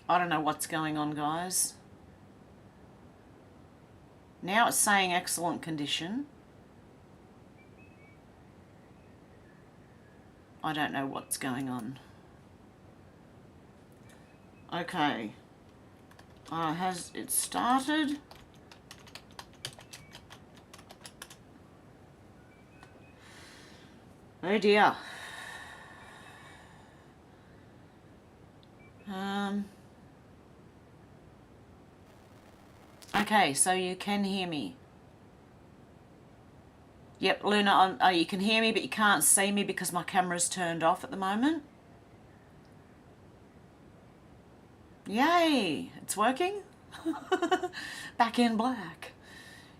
I don't know what's going on, guys. Now it's saying excellent condition. I don't know what's going on. Okay. Has it started? Oh dear. Okay, so you can hear me. Yep, Luna, you can hear me, but you can't see me because my camera's turned off at the moment. Yay, it's working. Back in black.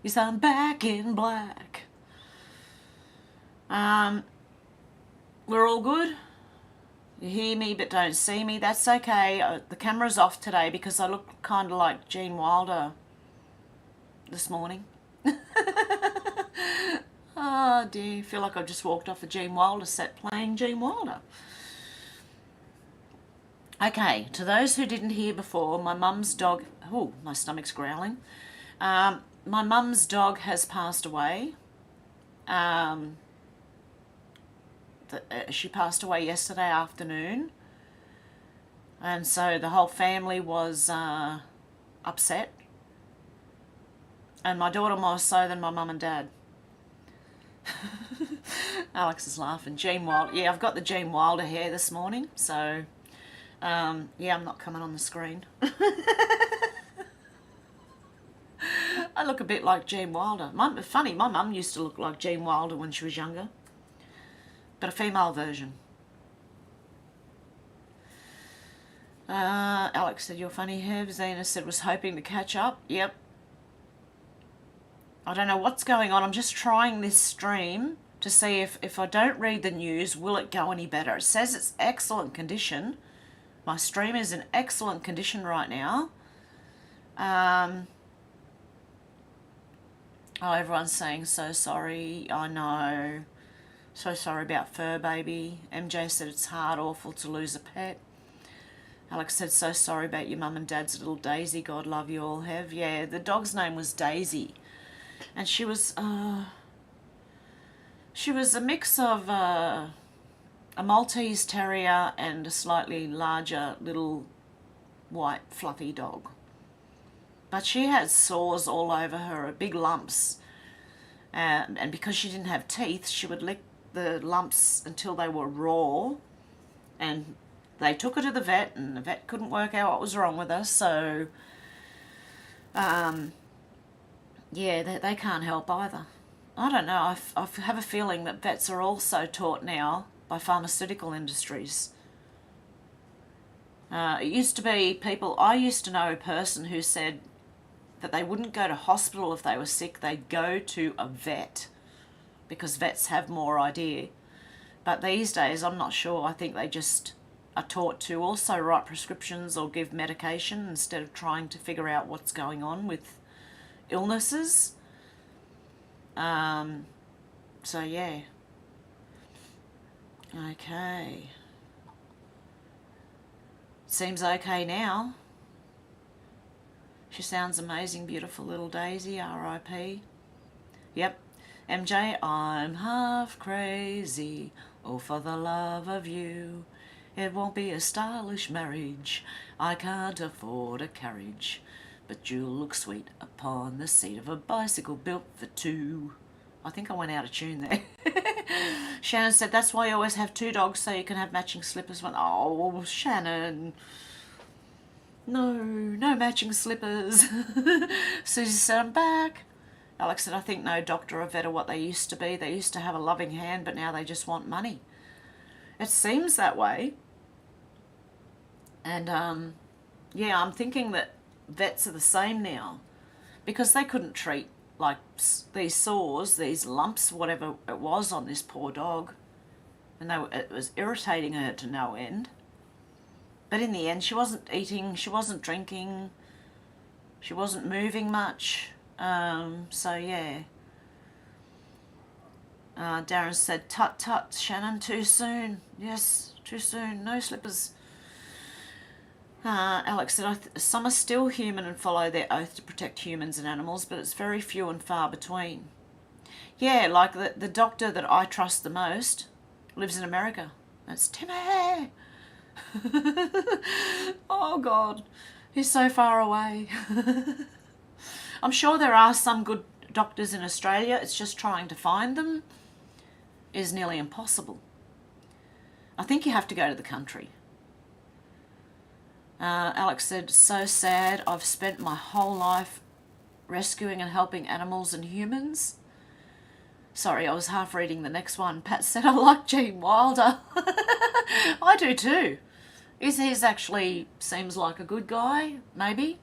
Yes, I'm back in black. We're all good? You hear me but don't see me? That's okay. The camera's off today because I look kind of like Gene Wilder this morning. Oh dear, I feel like I just walked off a Gene Wilder set playing Gene Wilder. Okay, to those who didn't hear before, my mum's dog... Oh, my stomach's growling. My mum's dog has passed away. She passed away yesterday afternoon. And so the whole family was upset. And my daughter more so than my mum and dad. Alex is laughing. Gene Wilder. Yeah, I've got the Gene Wilder hair this morning, so yeah, I'm not coming on the screen. I look a bit like Gene Wilder. Funny, my mum used to look like Gene Wilder when she was younger, but a female version. Alex said, you're funny, Hev. Zena said, was hoping to catch up. Yep. I don't know what's going on. I'm just trying this stream to see if I don't read the news, will it go any better? It says it's excellent condition. My stream is in excellent condition right now. Oh, everyone's saying so sorry. I know. So sorry about Fur Baby. MJ said it's hard, awful to lose a pet. Alex said, so sorry about your mum and dad's little Daisy. God love you all, Hev. Yeah, the dog's name was Daisy. And she was a mix of a Maltese Terrier and a slightly larger little white fluffy dog. But she had sores all over her, big lumps. And because she didn't have teeth, she would lick the lumps until they were raw. And they took her to the vet, and the vet couldn't work out what was wrong with her. So, yeah, they can't help either. I don't know. I have a feeling that vets are also taught now by pharmaceutical industries. It used to be people... I used to know a person who said that they wouldn't go to hospital if they were sick. They'd go to a vet because vets have more idea. But these days, I'm not sure. I think they just are taught to also write prescriptions or give medication instead of trying to figure out what's going on with illnesses. So yeah. Okay. Seems okay now. She sounds amazing, beautiful little Daisy, R.I.P. Yep. MJ, I'm half crazy, oh for the love of you. It won't be a stylish marriage, I can't afford a carriage, but you'll look sweet upon the seat of a bicycle built for two. I think I went out of tune there. Shannon said, that's why you always have two dogs, so you can have matching slippers. Oh, Shannon. No matching slippers. Susie said, I'm back. Alex said, I think no doctor or vet are what they used to be. They used to have a loving hand, but now they just want money. It seems that way. And, yeah, I'm thinking that vets are the same now because they couldn't treat, like, these sores, these lumps, whatever it was on this poor dog. And it was irritating her to no end. But in the end, she wasn't eating, she wasn't drinking, she wasn't moving much. So, yeah. Darren said, tut tut, Shannon, too soon. Yes, too soon. No slippers. Alex said, some are still human and follow their oath to protect humans and animals, but it's very few and far between. Yeah, like the doctor that I trust the most lives in America. That's Timmy. Oh, God. He's so far away. I'm sure there are some good doctors in Australia. It's just trying to find them is nearly impossible. I think you have to go to the country. Alex said, so sad. I've spent my whole life rescuing and helping animals and humans. Sorry, I was half reading the next one. Pat said, I like Gene Wilder. I do too. He's actually seems like a good guy, maybe.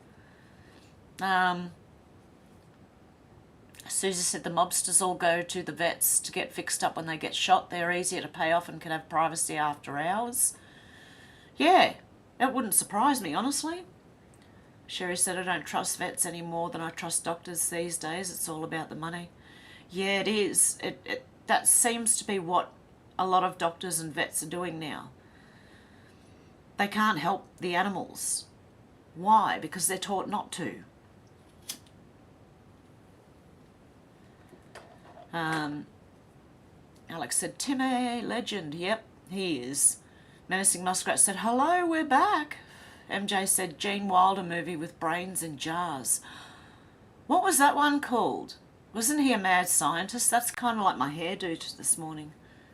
Susie said the mobsters all go to the vets to get fixed up when they get shot. They're easier to pay off and can have privacy after hours. Yeah, that wouldn't surprise me, honestly. Sherry said, I don't trust vets any more than I trust doctors these days. It's all about the money. Yeah, it is. That seems to be what a lot of doctors and vets are doing now. They can't help the animals. Why? Because they're taught not to. Alex said, Timmy, legend. Yep, he is. Menacing Muskrat said, hello, we're back. MJ said, Gene Wilder movie with brains in jars. What was that one called? Wasn't he a mad scientist? That's kind of like my hairdo this morning.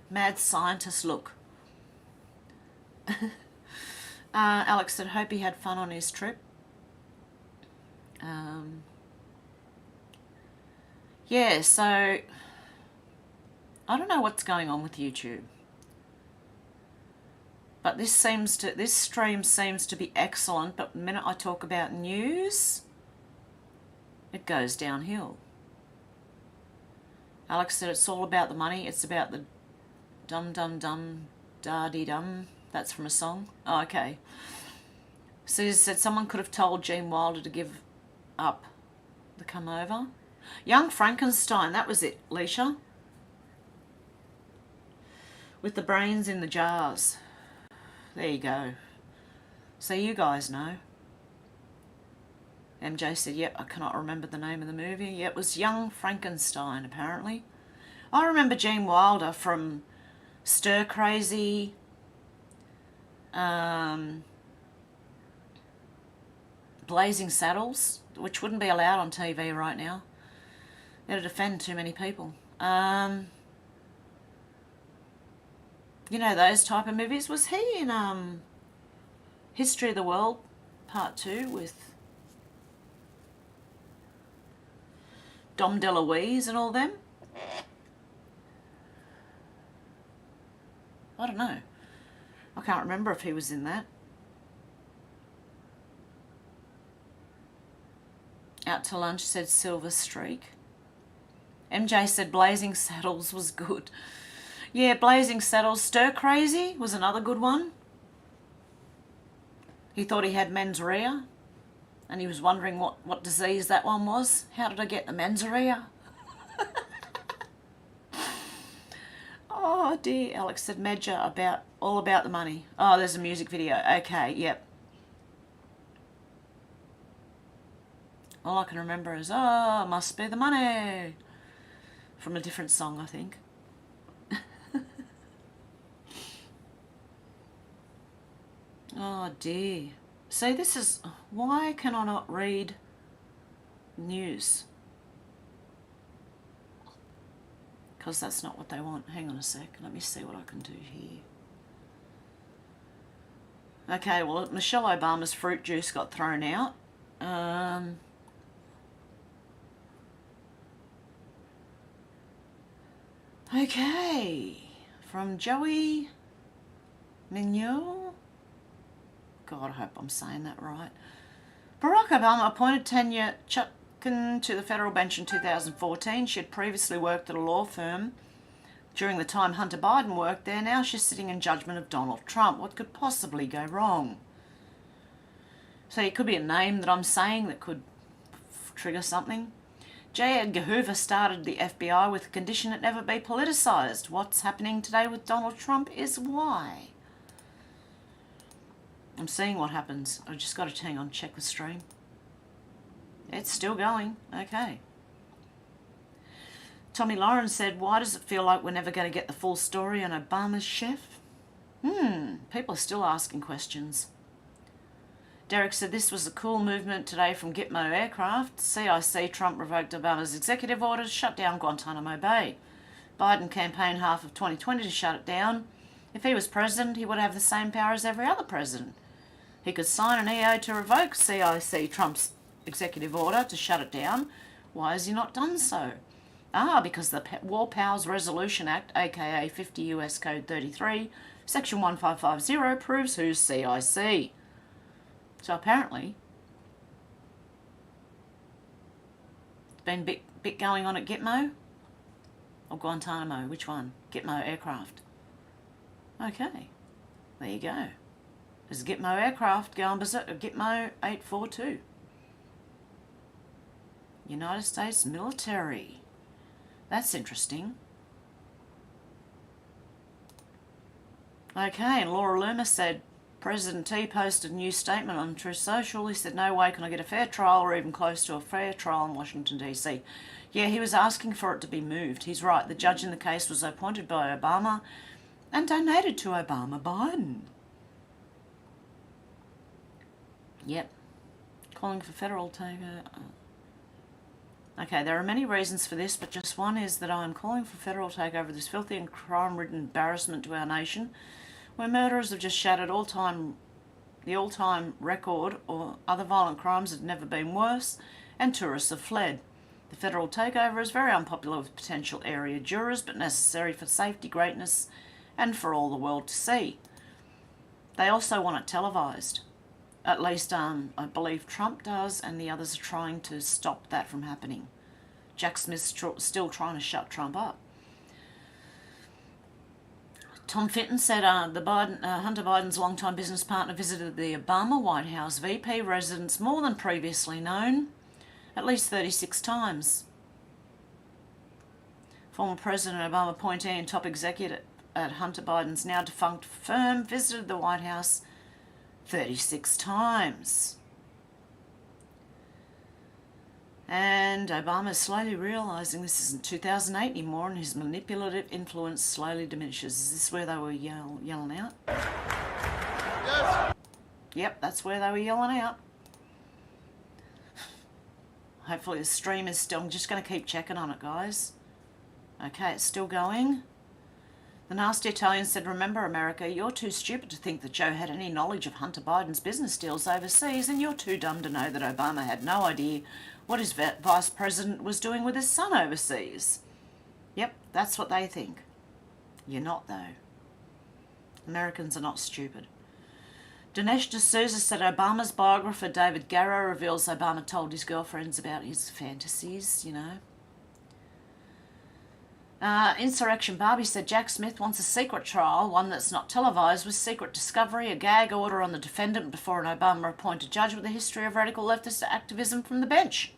Mad scientist look. Alex said, hope he had fun on his trip. Yeah, so I don't know what's going on with YouTube. But this stream seems to be excellent, but the minute I talk about news, it goes downhill. Alex said it's all about the money. It's about the dum-dum-dum, da-dee-dum. That's from a song. Oh, okay. Susie said someone could have told Gene Wilder to give up the come over. Young Frankenstein, that was it, Leisha. With the brains in the jars. There you go. So you guys know. MJ said, yep, I cannot remember the name of the movie. Yeah, it was Young Frankenstein, apparently. I remember Gene Wilder from Stir Crazy, Blazing Saddles, which wouldn't be allowed on TV right now. It'd offend too many people. You know, those type of movies. Was he in History of the World Part 2 with Dom DeLuise and all them? I don't know. I can't remember if he was in that. Out to lunch said Silver Streak. MJ said Blazing Saddles was good. Yeah, Blazing Saddles. Stir Crazy was another good one. He thought he had menswear and he was wondering what disease that one was. How did I get the menswear? Oh dear, Alex said Medja all about the money. Oh, there's a music video. Okay, yep. All I can remember is, oh, must be the money. From a different song, I think. Oh dear. See, this is, why can I not read news? Because that's not what they want. Hang on a sec. Let me see what I can do here. Okay, well, Michelle Obama's fruit juice got thrown out. Okay. From Joey Mignot. God, I hope I'm saying that right. Barack Obama appointed Tanya Chutkan to the federal bench in 2014. She had previously worked at a law firm during the time Hunter Biden worked there. Now she's sitting in judgment of Donald Trump. What could possibly go wrong? So it could be a name that I'm saying that could trigger something. J. Edgar Hoover started the FBI with the condition it never be politicised. What's happening today with Donald Trump is why. I'm seeing what happens. I've just got to hang on, check the stream. It's still going. Okay. Tommy Lauren said, why does it feel like we're never going to get the full story on Obama's chef? People are still asking questions. Derek said, this was a cool movement today from Gitmo Aircraft. CIC Trump revoked Obama's executive order to shut down Guantanamo Bay. Biden campaigned half of 2020 to shut it down. If he was president, he would have the same power as every other president. He could sign an EO to revoke CIC Trump's executive order to shut it down. Why has he not done so? Because the War Powers Resolution Act, aka 50 US Code 33, Section 1550, proves who's CIC. So apparently, it's been a bit going on at Gitmo or Guantanamo. Which one? Gitmo Aircraft. Okay, there you go. There's Gitmo Aircraft going berserk, Gitmo 842. United States military. That's interesting. Okay, and Laura Loomer said, President T posted a new statement on Truth Social. He said, no way can I get a fair trial or even close to a fair trial in Washington, D.C. Yeah, he was asking for it to be moved. He's right. The judge in the case was appointed by Obama and donated to Obama Biden. Yep. Calling for federal takeover. Okay, there are many reasons for this, but just one is that I am calling for federal takeover of this filthy and crime-ridden embarrassment to our nation, where murderers have just shattered the all-time record, or other violent crimes have never been worse, and tourists have fled. The federal takeover is very unpopular with potential area jurors, but necessary for safety, greatness, and for all the world to see. They also want it televised. At least, I believe Trump does, and the others are trying to stop that from happening. Jack Smith's still trying to shut Trump up. Tom Fitton said Hunter Biden's longtime business partner visited the Obama White House VP residence more than previously known, at least 36 times. Former President Obama appointee and top executive at Hunter Biden's now defunct firm visited the White House 36 times. And Obama is slowly realising this isn't 2008 anymore, and his manipulative influence slowly diminishes. Is this where they were yelling out? Yes. Yep, that's where they were yelling out. Hopefully the stream is still... I'm just going to keep checking on it, guys. Okay, it's still going. The nasty Italian said, remember, America, you're too stupid to think that Joe had any knowledge of Hunter Biden's business deals overseas, and you're too dumb to know that Obama had no idea what his vice president was doing with his son overseas. Yep, that's what they think. You're not, though. Americans are not stupid. Dinesh D'Souza said Obama's biographer David Garrow reveals Obama told his girlfriends about his fantasies, you know. Insurrection Barbie said Jack Smith wants a secret trial, one that's not televised, with secret discovery, a gag order on the defendant before an Obama-appointed judge with a history of radical leftist activism from the bench.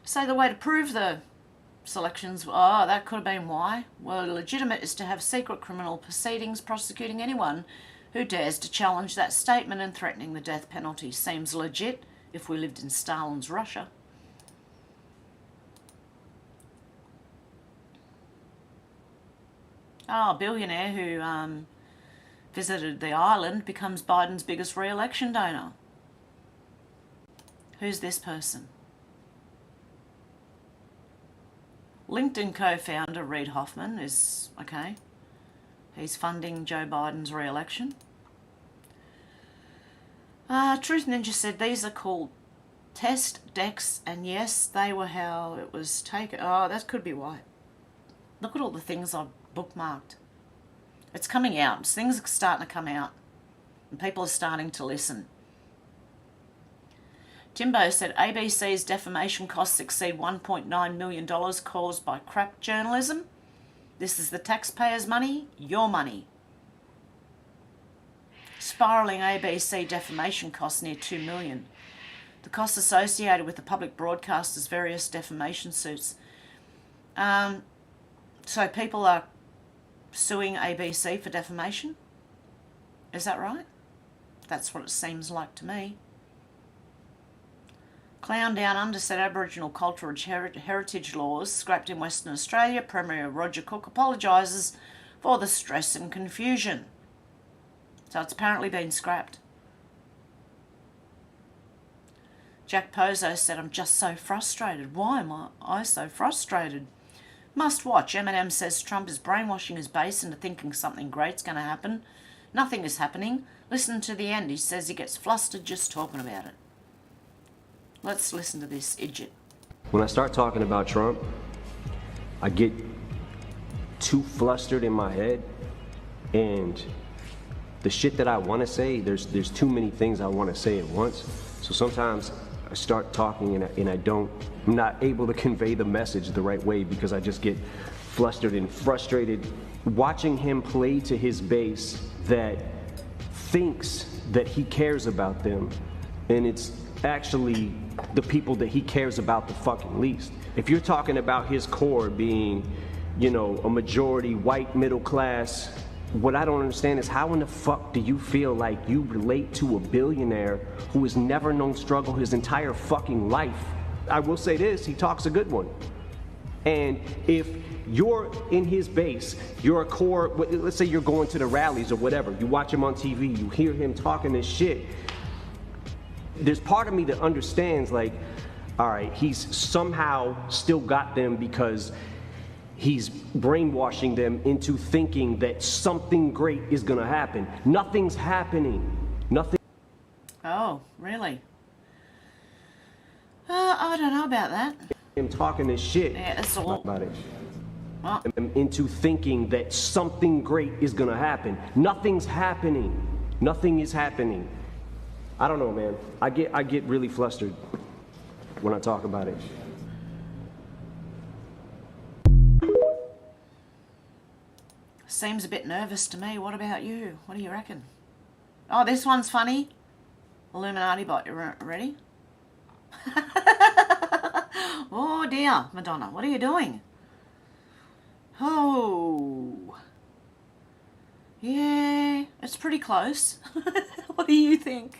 So the way to prove the selections, that could have been why. Well, legitimate is to have secret criminal proceedings prosecuting anyone who dares to challenge that statement, and threatening the death penalty seems legit if we lived in Stalin's Russia. A billionaire who visited the island becomes Biden's biggest re-election donor. Who's this person? LinkedIn co-founder Reid Hoffman is, okay, he's funding Joe Biden's re-election. Truth Ninja said these are called test decks, and yes, they were how it was taken. Oh, that could be why. Look at all the things I've bookmarked. It's coming out. Things are starting to come out, and people are starting to listen. Timbo said ABC's defamation costs exceed $1.9 million caused by crap journalism. This is the taxpayers' money, your money. Spiralling ABC defamation costs near $2 million. The costs associated with the public broadcaster's various defamation suits. So people are suing ABC for defamation? Is that right? That's what it seems like to me. Clown Down Under said Aboriginal cultural heritage laws scrapped in Western Australia. Premier Roger Cook apologises for the stress and confusion. So it's apparently been scrapped. Jack Pozo said, I'm just so frustrated. Why am I so frustrated? Must watch. Eminem says Trump is brainwashing his base into thinking something great's going to happen. Nothing is happening. Listen to the end. He says he gets flustered just talking about it. Let's listen to this idiot. When I start talking about Trump, I get too flustered in my head, and the shit that I want to say, there's too many things I want to say at once. So sometimes I start talking and I'm not able to convey the message the right way because I just get flustered and frustrated. Watching him play to his base that thinks that he cares about them, and it's actually the people that he cares about the fucking least. If you're talking about his core being, you know, a majority white middle class, what I don't understand is how in the fuck do you feel like you relate to a billionaire who has never known struggle his entire fucking life? I will say this, he talks a good one. And if you're in his base, you're a core, let's say you're going to the rallies or whatever, you watch him on TV, you hear him talking this shit, there's part of me that understands, like, all right, he's somehow still got them because he's brainwashing them into thinking that something great is gonna happen. Nothing's happening. Nothing. Oh, really? I don't know about that. I'm talking this shit. Yeah, that's all. About it. What? Into thinking that something great is gonna happen. Nothing's happening. Nothing is happening. I don't know, man. I get really flustered when I talk about it. Seems a bit nervous to me. What about you? What do you reckon? Oh, this one's funny. Illuminati bot, you ready? Oh dear, Madonna, what are you doing? Oh. Yeah, it's pretty close. What do you think?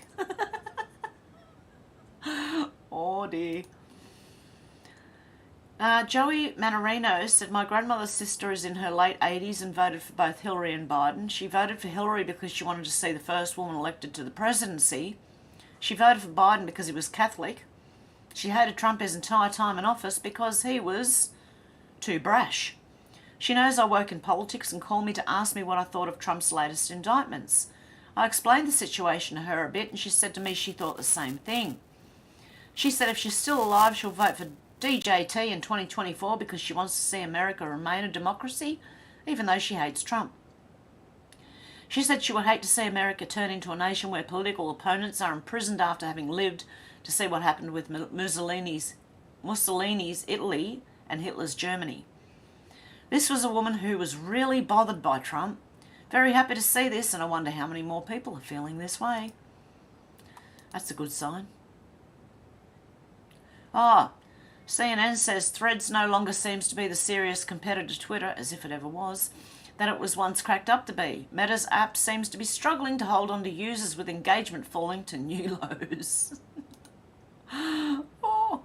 Oh dear. Joey Manarino said, my grandmother's sister is in her late 80s and voted for both Hillary and Biden. She voted for Hillary because she wanted to see the first woman elected to the presidency. She voted for Biden because he was Catholic. She hated Trump his entire time in office because he was too brash. She knows I work in politics and called me to ask me what I thought of Trump's latest indictments. I explained the situation to her a bit and she said to me she thought the same thing. She said if she's still alive she'll vote for DJT in 2024 because she wants to see America remain a democracy, even though she hates Trump. She said she would hate to see America turn into a nation where political opponents are imprisoned after having lived to see what happened with Mussolini's Italy and Hitler's Germany. This was a woman who was really bothered by Trump. Very happy to see this, and I wonder how many more people are feeling this way. That's a good sign. CNN says Threads no longer seems to be the serious competitor to Twitter, as if it ever was, that it was once cracked up to be. Meta's app seems to be struggling to hold on to users with engagement falling to new lows. Oh.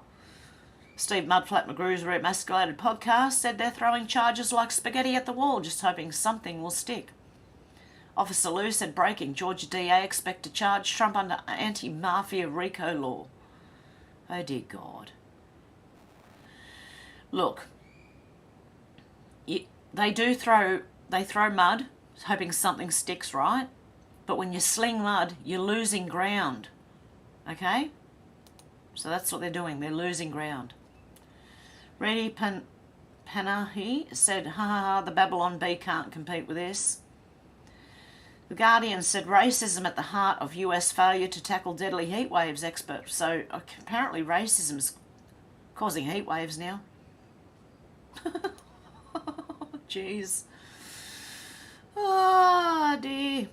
Steve Mudflat McGrew's Remasculated podcast said they're throwing charges like spaghetti at the wall, just hoping something will stick. Officer Lou said breaking, Georgia DA expect to charge Trump under anti-mafia RICO law. Oh dear God. Look, they throw mud, hoping something sticks, right? But when you sling mud, you're losing ground. Okay? So that's what they're doing. They're losing ground. Reddy Panahi said, ha ha ha, the Babylon Bee can't compete with this. The Guardian said racism at the heart of US failure to tackle deadly heat waves expert. So apparently racism is causing heat waves now. Jeez. Oh dear.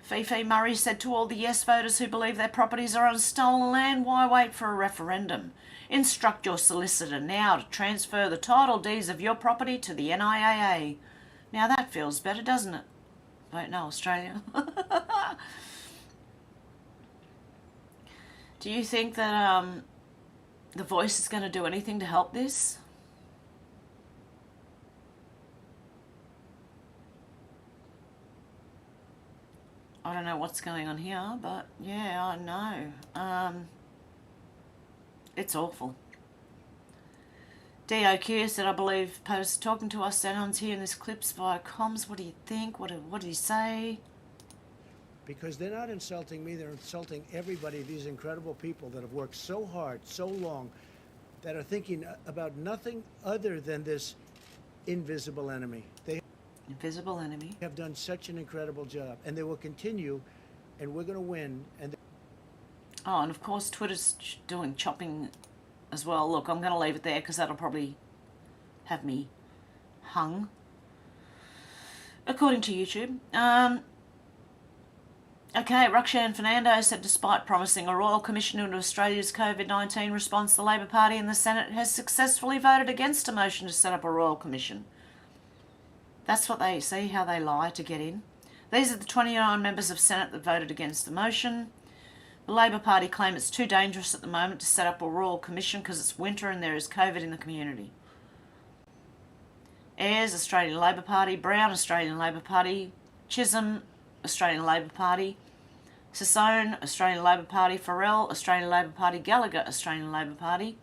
Fifi Murray said to all the yes voters who believe their properties are on stolen land, why wait for a referendum? Instruct your solicitor now to transfer the title deeds of your property to the NIAA. Now that feels better, doesn't it? Vote no, Australia. Do you think that the Voice is going to do anything to help this? I don't know what's going on here, but yeah, I know. It's awful. DOQ said, I believe, post talking to us, Danon's here in this clips via comms. What do you think? What did he say? Because they're not insulting me, they're insulting everybody, these incredible people that have worked so hard, so long, that are thinking about nothing other than this invisible enemy. They Invisible enemy. have done such an incredible job, and they will continue, and we're going to win. Oh, and of course Twitter's doing chopping as well. Look, I'm going to leave it there because that'll probably have me hung, according to YouTube. Okay, Rukshan Fernando said, despite promising a royal commission into Australia's COVID-19 response, the Labor Party in the Senate has successfully voted against a motion to set up a royal commission. That's what they see, how they lie to get in. These are the 29 members of Senate that voted against the motion. The Labor Party claim it's too dangerous at the moment to set up a royal commission because it's winter and there is COVID in the community. Ayres, Australian Labor Party. Brown, Australian Labor Party. Chisholm, Australian Labor Party. Sassone, Australian Labor Party. Farrell, Australian Labor Party. Gallagher, Australian Labor Party.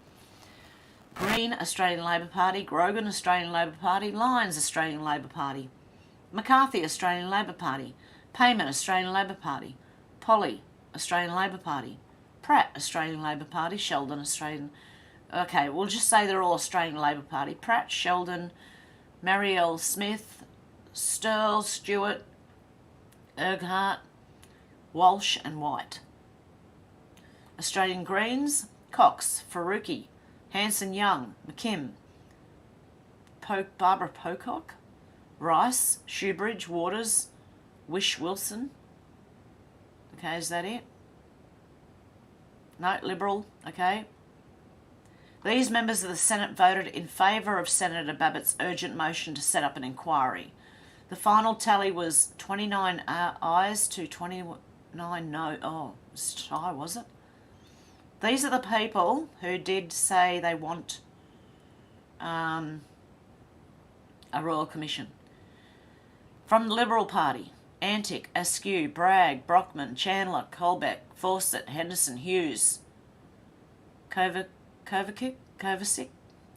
Green, Australian Labor Party. Grogan, Australian Labor Party. Lyons, Australian Labor Party. McCarthy, Australian Labor Party. Payman, Australian Labor Party. Polly, Australian Labor Party. Pratt, Australian Labor Party. Sheldon, Australian... Okay, we'll just say they're all Australian Labor Party. Pratt, Sheldon, Marielle Smith, Stirl, Stewart, Urquhart, Walsh and White. Australian Greens, Cox, Faruqi, Hanson Young, McKim, Barbara Pocock, Rice, Shoebridge, Waters, Wish Wilson. Okay, is that it? No, Liberal, okay. These members of the Senate voted in favour of Senator Babbitt's urgent motion to set up an inquiry. The final tally was 29 ayes to 29 no. Oh, it was tie, was it? These are the people who did say they want a royal commission. From the Liberal Party, Antic, Askew, Bragg, Brockman, Chandler, Colbeck, Fawcett, Henderson, Hughes, Kovacic,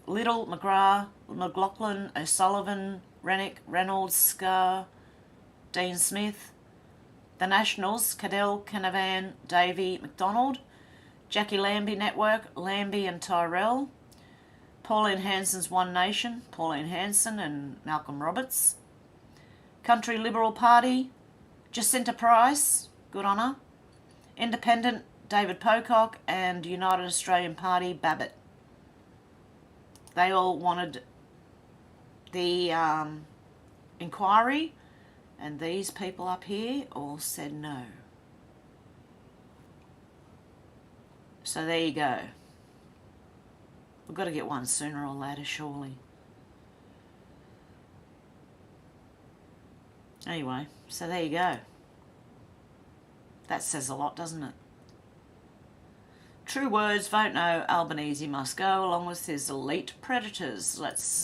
Little, McGrath, McLaughlin, O'Sullivan, Rennick, Reynolds, Scar, Dean Smith. The Nationals, Cadell, Canavan, Davey, McDonald. Jackie Lambie Network, Lambie and Tyrell. Pauline Hanson's One Nation, Pauline Hanson and Malcolm Roberts. Country Liberal Party, Jacinta Price, good on her. Independent, David Pocock, and United Australian Party, Babbitt. They all wanted the inquiry, and these people up here all said no. So there you go. We've got to get one sooner or later, surely. Anyway, so there you go. That says a lot, doesn't it? True words, vote no, Albanese must go, along with his elite predators.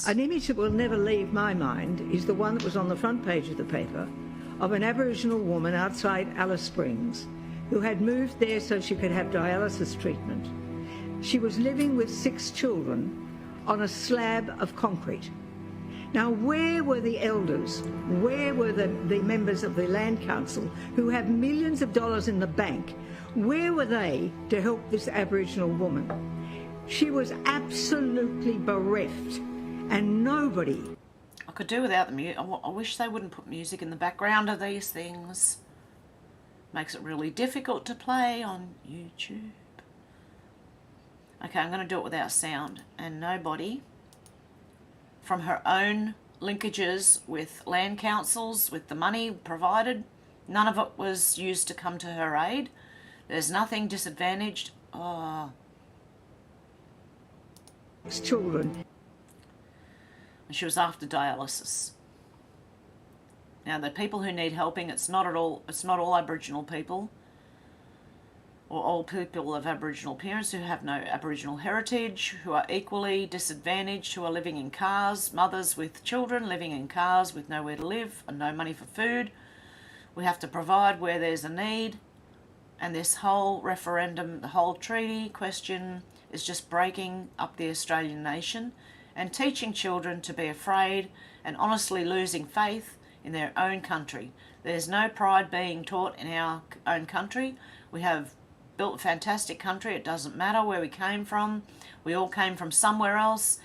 An image that will never leave my mind is the one that was on the front page of the paper of an Aboriginal woman outside Alice Springs who had moved there so she could have dialysis treatment. She was living with 6 children on a slab of concrete. Now, where were the elders? Where were the members of the Land Council who have millions of dollars in the bank? Where were they to help this Aboriginal woman? She was absolutely bereft, and nobody... I could do without the music. I wish they wouldn't put music in the background of these things. Makes it really difficult to play on YouTube. Okay, I'm going to do it without sound. And nobody, from her own linkages with land councils, with the money provided, none of it was used to come to her aid. There's nothing disadvantaged. Oh. Children. And she was after dialysis. Now, the people who need helping, it's not all Aboriginal people. or all people of Aboriginal parents who have no Aboriginal heritage, who are equally disadvantaged, who are living in cars, mothers with children living in cars with nowhere to live and no money for food. We have to provide where there's a need. And this whole referendum, the whole treaty question is just breaking up the Australian nation and teaching children to be afraid and honestly losing faith in their own country. There's no pride being taught in our own country. We have built a fantastic country. It doesn't matter where we came from. We all came from somewhere else.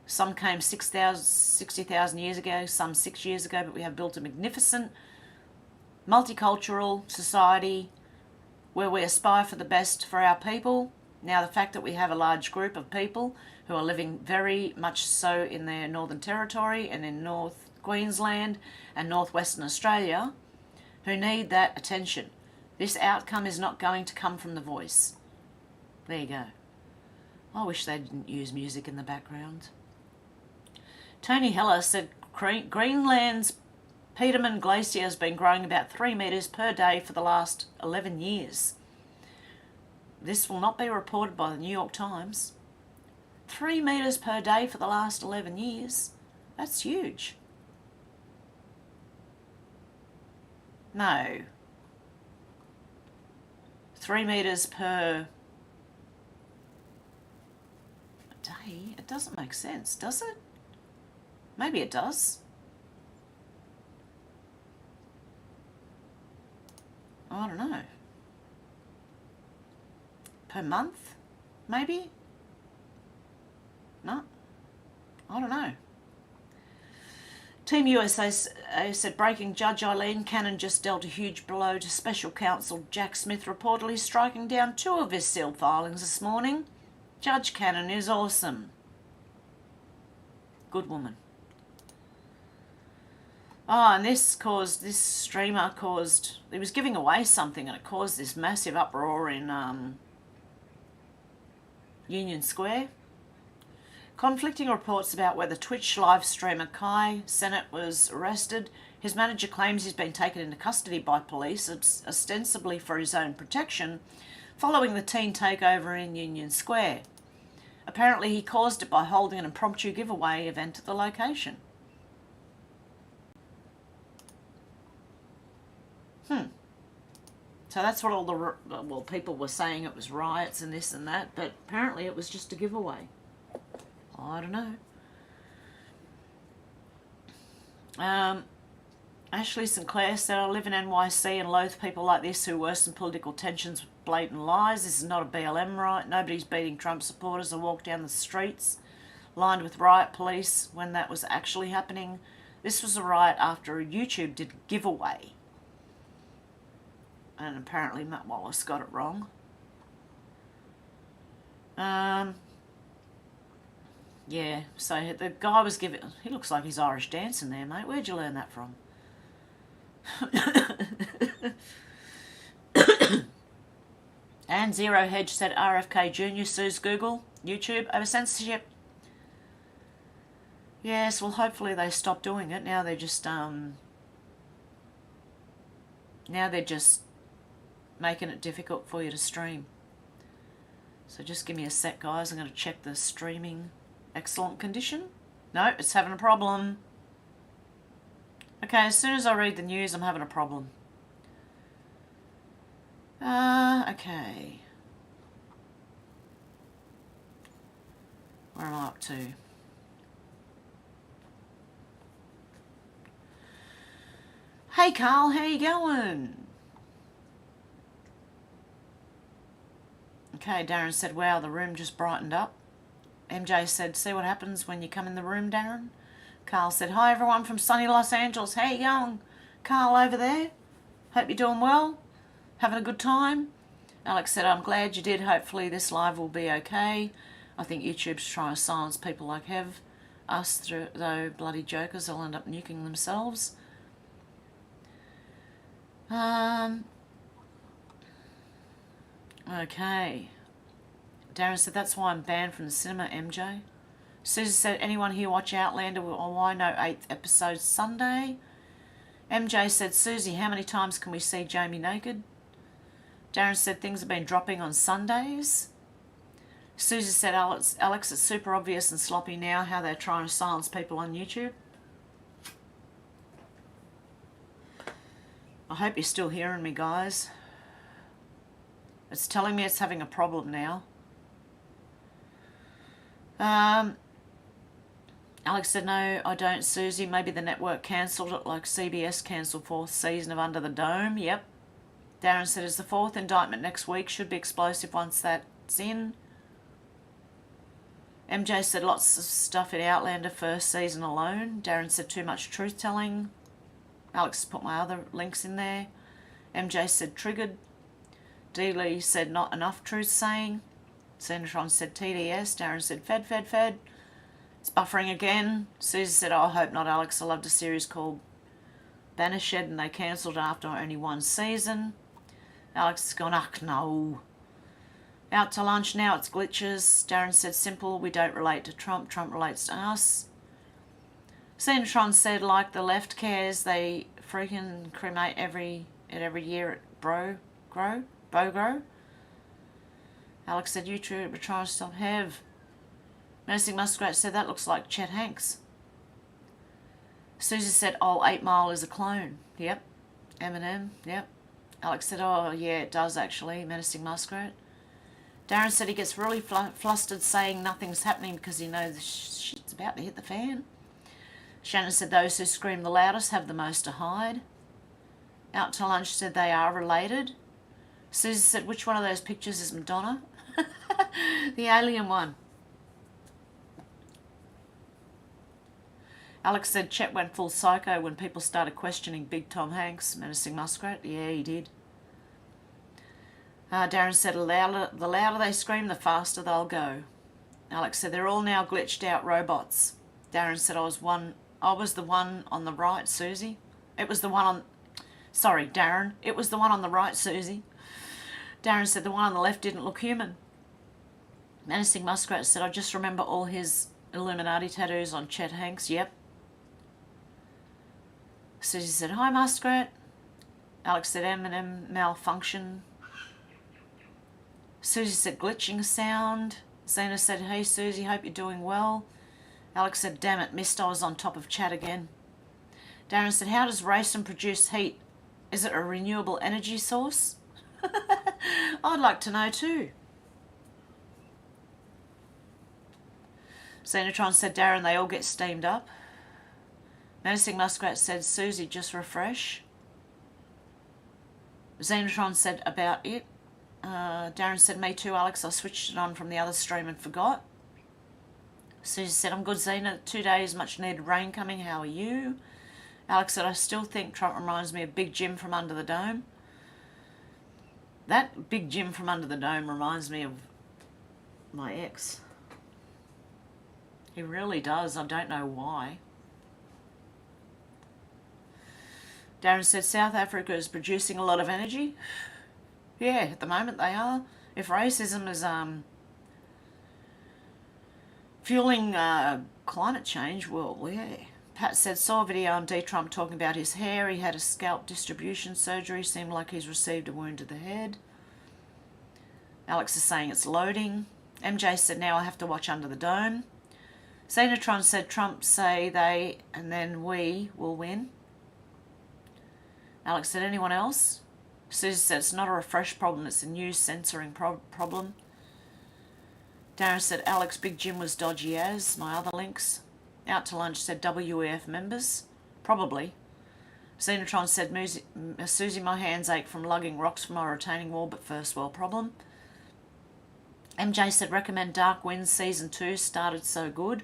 Some came 60,000 years ago, some 6 years ago, but we have built a magnificent multicultural society where we aspire for the best for our people. Now, the fact that we have a large group of people who are living very much so in their Northern Territory and in North Queensland and Northwestern Australia who need that attention. This outcome is not going to come from the voice. There you go. I wish they didn't use music in the background. Tony Heller said Greenland's Petermann Glacier has been growing about 3 metres per day for the last 11 years. This will not be reported by the New York Times. 3 metres per day for the last 11 years. That's huge. No. 3 metres per day? It doesn't make sense, does it? Maybe it does. I don't know. Per month? Maybe? No? I don't know. Team USA said breaking Judge Eileen Cannon just dealt a huge blow to Special Counsel Jack Smith, reportedly striking down 2 of his sealed filings this morning. Judge Cannon is awesome. Good woman. Oh, and this streamer caused, he was giving away something and it caused this massive uproar in Union Square. Conflicting reports about whether Twitch live streamer Kai Sennett was arrested. His manager claims he's been taken into custody by police, ostensibly for his own protection, following the teen takeover in Union Square. Apparently he caused it by holding an impromptu giveaway event at the location. So that's what all the people were saying. It was riots and this and that, but apparently it was just a giveaway. I don't know. Ashley Sinclair said, I live in NYC and loathe people like this who worsen political tensions with blatant lies. This is not a BLM riot. Nobody's beating Trump supporters or walk down the streets lined with riot police when that was actually happening. This was a riot after YouTube did a giveaway. And apparently Matt Wallace got it wrong. Yeah, so the guy was giving... He looks like he's Irish dancing there, mate. Where'd you learn that from? And Zero Hedge said RFK Jr. sues Google, YouTube over censorship. Yes, well, hopefully they stop doing it. Now they're just... making it difficult for you to stream. So just give me a sec, guys. I'm going to check the streaming... Excellent condition. No, it's having a problem. Okay, as soon as I read the news, I'm having a problem. Okay. Where am I up to? Hey, Carl, how you going? Okay, Darren said, wow, the room just brightened up. MJ said, see what happens when you come in the room, Darren? Carl said, hi everyone from sunny Los Angeles. How you going? Carl over there? Hope you're doing well. Having a good time? Alex said, I'm glad you did. Hopefully this live will be okay. I think YouTube's trying to silence people like Hev. Us, though, bloody jokers, they'll end up nuking themselves. Okay. Darren said, that's why I'm banned from the cinema, MJ. Susie said, anyone here watch Outlander or why no 8th episode Sunday? MJ said, Susie, how many times can we see Jamie naked? Darren said things have been dropping on Sundays. Susie said, Alex, it's super obvious and sloppy now how they're trying to silence people on YouTube. I hope you're still hearing me, guys. It's telling me it's having a problem now. Alex said, no, I don't, Susie. Maybe the network cancelled it like CBS cancelled 4th season of Under the Dome. Yep. Darren said, is the 4th indictment next week? Should be explosive once that's in. MJ said, lots of stuff in Outlander first season alone. Darren said, too much truth-telling. Alex put my other links in there. MJ said, triggered. D. Lee said, not enough truth-saying. Xenotron said, TDS. Darren said, fed. It's buffering again. Susie said, oh, I hope not, Alex. I loved a series called Banished and they cancelled it after only 1 season. Alex has gone, ugh, no. Out to lunch now, it's glitches. Darren said, simple, we don't relate to Trump. Trump relates to us. Xenotron said, like the left cares, they freaking cremate every year at Bogro. Alex said, YouTube, we're trying to stop Hev. Menacing Muskrat said, that looks like Chet Hanks. Susie said, oh, 8 Mile is a clone. Yep. Eminem, yep. Alex said, oh, yeah, it does actually. Menacing Muskrat. Darren said he gets really flustered saying nothing's happening because he knows the shit's about to hit the fan. Shannon said, those who scream the loudest have the most to hide. Out to lunch said they are related. Susie said, which one of those pictures is Madonna? The alien one. Alex said Chet went full psycho when people started questioning Big Tom Hanks. Menacing Muskrat, yeah, he did. Darren said, the louder they scream, the faster they'll go. Alex said, they're all now glitched out robots. Darren said, I was the one on the right, Susie. Sorry, Darren. It was the one on the right, Susie. Darren said, the one on the left didn't look human. Menacing Muskrat said, I just remember all his Illuminati tattoos on Chet Hanks. Yep. Susie said, hi, Muskrat. Alex said, M&M malfunction. Susie said, glitching sound. Xena said, hey, Susie, hope you're doing well. Alex said, damn it, missed I was on top of chat again. Darren said, how does racing produce heat? Is it a renewable energy source? I'd like to know too. Xenotron said, Darren, they all get steamed up. Menacing Muskrat said, Susie, just refresh. Xenotron said, about it. Darren said, me too, Alex. I switched it on from the other stream and forgot. Susie said, I'm good, Xena. 2 days, much needed rain coming. How are you? Alex said, I still think Trump reminds me of Big Jim from Under the Dome. That Big Jim from Under the Dome reminds me of my ex. He really does. I don't know why. Darren said, South Africa is producing a lot of energy. Yeah, at the moment they are. If racism is fueling climate change, well, yeah. Pat said, saw a video on D. Trump talking about his hair. He had a scalp distribution surgery. Seemed like he's received a wound to the head. Alex is saying it's loading. MJ said, now I have to watch Under the Dome. Xenotron said, Trump say they and then we will win. Alex said, anyone else? Susie said, it's not a refresh problem, it's a news censoring problem. Darren said, Alex, Big Jim was dodgy as. My other links. Out to lunch said, WEF members. Probably. Xenotron said, Susie, my hands ache from lugging rocks from my retaining wall, but first world problem. MJ said, recommend Dark Winds Season 2, started so good.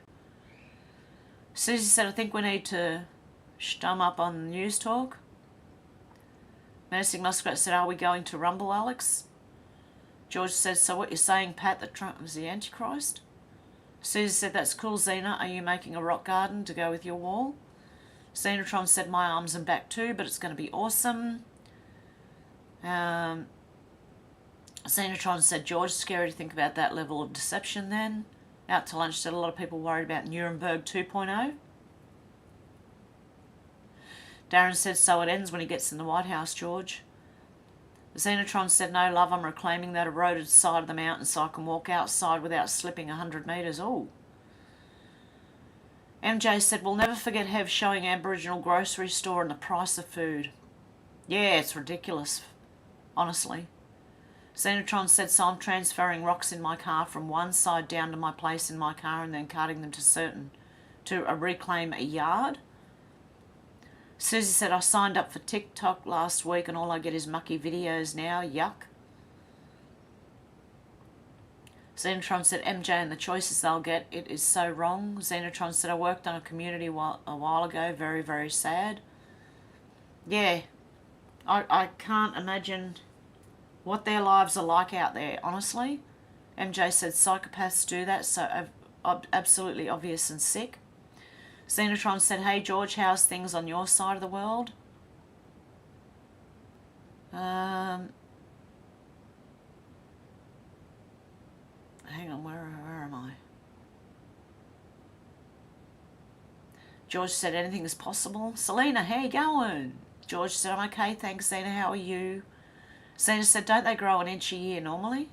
Susie said, I think we need to stum up on news talk. Menacing Muskrat said, are we going to Rumble, Alex? George said, so what you're saying, Pat, that Trump was the Antichrist? Susie said, that's cool, Xena. Are you making a rock garden to go with your wall? Xenotron said, my arms and back too, but it's going to be awesome. Xenotron said, George, scary to think about that level of deception then. Out to lunch said, a lot of people worried about Nuremberg 2.0. Darren said, so it ends when he gets in the White House, George. Xenotron said, no, love, I'm reclaiming that eroded side of the mountain so I can walk outside without slipping 100 metres. Oh. MJ said, we'll never forget Hev showing Aboriginal grocery store and the price of food. Yeah, it's ridiculous, honestly. Xenotron said, so I'm transferring rocks in my car from one side down to my place in my car and then carting them to reclaim a yard. Susie said, I signed up for TikTok last week and all I get is mucky videos now. Yuck. Xenotron said, MJ and the choices they'll get, it is so wrong. Xenotron said, I worked on a community a while ago. Very, very sad. Yeah, I can't imagine what their lives are like out there, honestly. MJ said, psychopaths do that, so absolutely obvious and sick. Xenotron said, hey George, how's things on your side of the world? Hang on, where am I? George said, anything is possible. Selena, how you going? George said, I'm okay, thanks, Zena, how are you? Zena said, don't they grow an inch a year normally?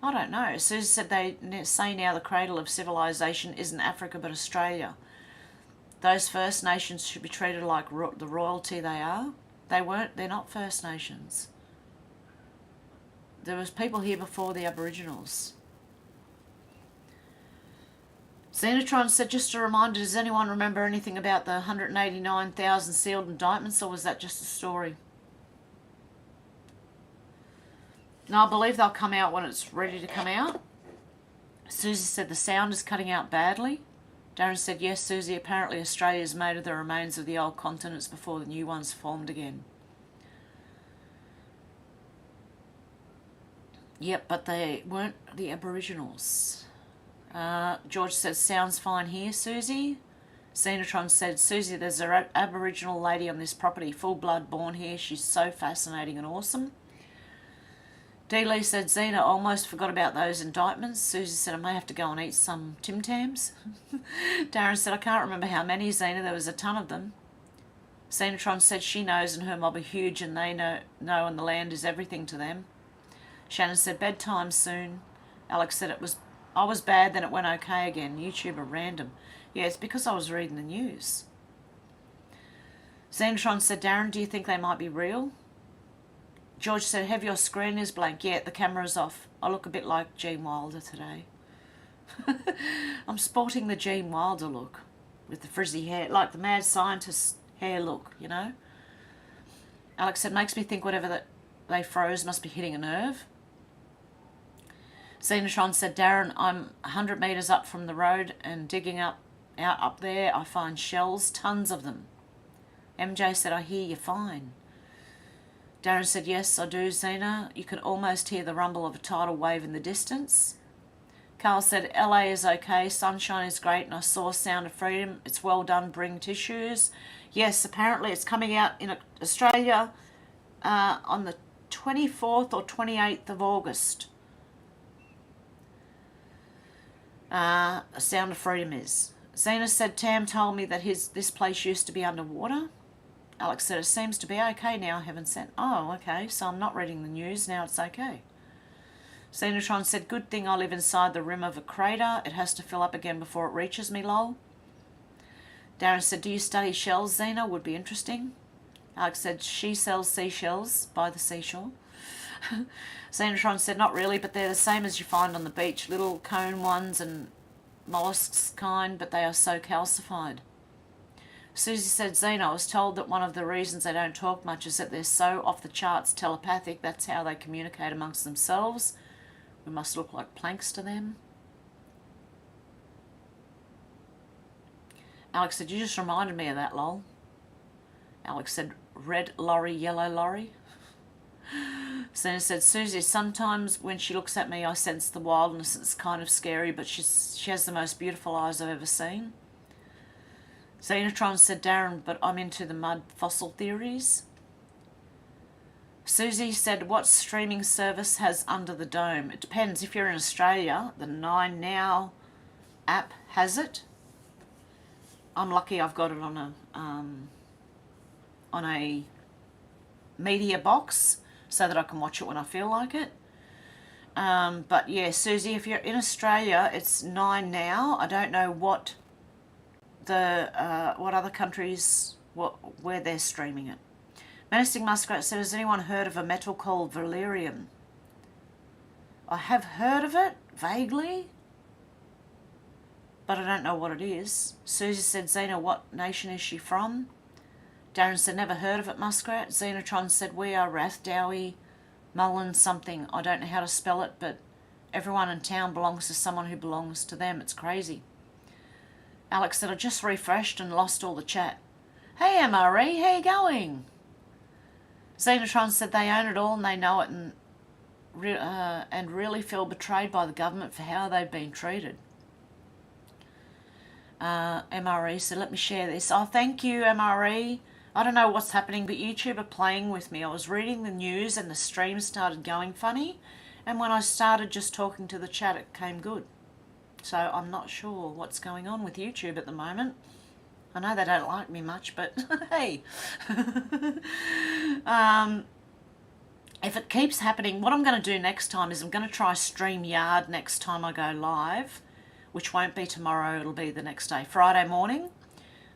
I don't know. Susie said, they say now the cradle of civilization isn't Africa but Australia. Those First Nations should be treated like the royalty they are. They're not First Nations. There was people here before the Aboriginals. Xenotron said, just a reminder, does anyone remember anything about the 189,000 sealed indictments, or was that just a story? No, I believe they'll come out when it's ready to come out. Susie said the sound is cutting out badly. Darren said, yes, Susie, apparently Australia is made of the remains of the old continents before the new ones formed again. Yep, but they weren't the Aboriginals. George says, sounds fine here, Susie. Xenotron said, Susie, there's an Aboriginal lady on this property, full blood born here. She's so fascinating and awesome. D. Lee said, Zena, almost forgot about those indictments. Susie said, I may have to go and eat some Tim Tams. Darren said, I can't remember how many, Zena. There was a ton of them. Xenotron said she knows and her mob are huge and they know and the land is everything to them. Shannon said, bedtime soon. Alex said, I was bad, then it went okay again. YouTuber random. Yeah, it's because I was reading the news. Xenotron said, Darren, do you think they might be real? George said, have your screen is blank. Yeah, the camera's off. I look a bit like Gene Wilder today. I'm sporting the Gene Wilder look with the frizzy hair, like the mad scientist hair look, you know. Alex said, makes me think whatever they froze must be hitting a nerve. Xenotron said, Darren, I'm 100 metres up from the road and digging out up there, I find shells, tons of them. MJ said, I hear you fine. Darren said, yes, I do, Zena. You can almost hear the rumble of a tidal wave in the distance. Carl said, LA is okay, sunshine is great, and I saw Sound of Freedom. It's well done, bring tissues. Yes, apparently it's coming out in Australia on the 24th or 28th of August. Sound of Freedom is. Zena said, Tam told me that this place used to be underwater. Alex said, it seems to be okay now, heaven sent. Oh, okay, so I'm not reading the news, now it's okay. Xenotron said, good thing I live inside the rim of a crater. It has to fill up again before it reaches me, lol. Darren said, do you study shells, Xena? Would be interesting. Alex said, she sells seashells by the seashore. Xenotron said, not really, but they're the same as you find on the beach. Little cone ones and mollusks kind, but they are so calcified. Susie said, Zena, I was told that one of the reasons they don't talk much is that they're so off the charts telepathic. That's how they communicate amongst themselves. We must look like planks to them. Alex said, you just reminded me of that, lol. Alex said, red lorry, yellow lorry. Zena said, Susie, sometimes when she looks at me, I sense the wildness. It's kind of scary, but she has the most beautiful eyes I've ever seen. Xenotron said, Darren, but I'm into the mud fossil theories. Susie said, what streaming service has Under the Dome? It depends. If you're in Australia, the 9 Now app has it. I'm lucky I've got it on a media box. so that I can watch it when I feel like it. But yeah, Susie, if you're in Australia, it's 9 now. I don't know what other countries, where they're streaming it. Menacing Muskrat said, has anyone heard of a metal called Valerium? I have heard of it, vaguely, but I don't know what it is. Susie said, Xena, what nation is she from? Darren said, never heard of it, Muskrat. Xenotron said, we are Rathdowie Mullen something. I don't know how to spell it, but everyone in town belongs to someone who belongs to them. It's crazy. Alex said, I just refreshed and lost all the chat. Hey, MRE, how you going? Xenotron said they own it all and they know it and really feel betrayed by the government for how they've been treated. MRE said, let me share this. Oh, thank you, MRE. I don't know what's happening, but YouTube are playing with me. I was reading the news and the stream started going funny, and when I started just talking to the chat, it came good. So I'm not sure what's going on with YouTube at the moment. I know they don't like me much, but hey. If it keeps happening, what I'm going to do next time is I'm going to try StreamYard next time I go live, which won't be tomorrow, it'll be the next day. Friday morning,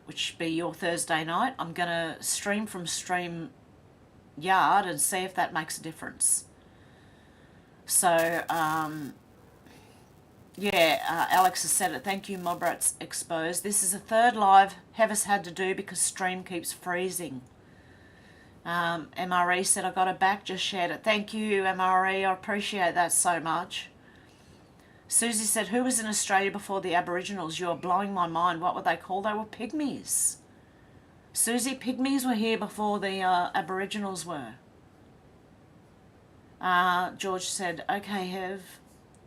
which will be your Thursday night, I'm going to stream from StreamYard and see if that makes a difference. So, Alex has said it. Thank you, Mobrats Exposed. This is the third live Hev has had to do because stream keeps freezing. MRE said, I got it back, just shared it. Thank you, MRE. I appreciate that so much. Susie said, who was in Australia before the Aboriginals? You're blowing my mind. What were they called? They were pygmies. Susie, pygmies were here before the Aboriginals were. George said, okay, Hev.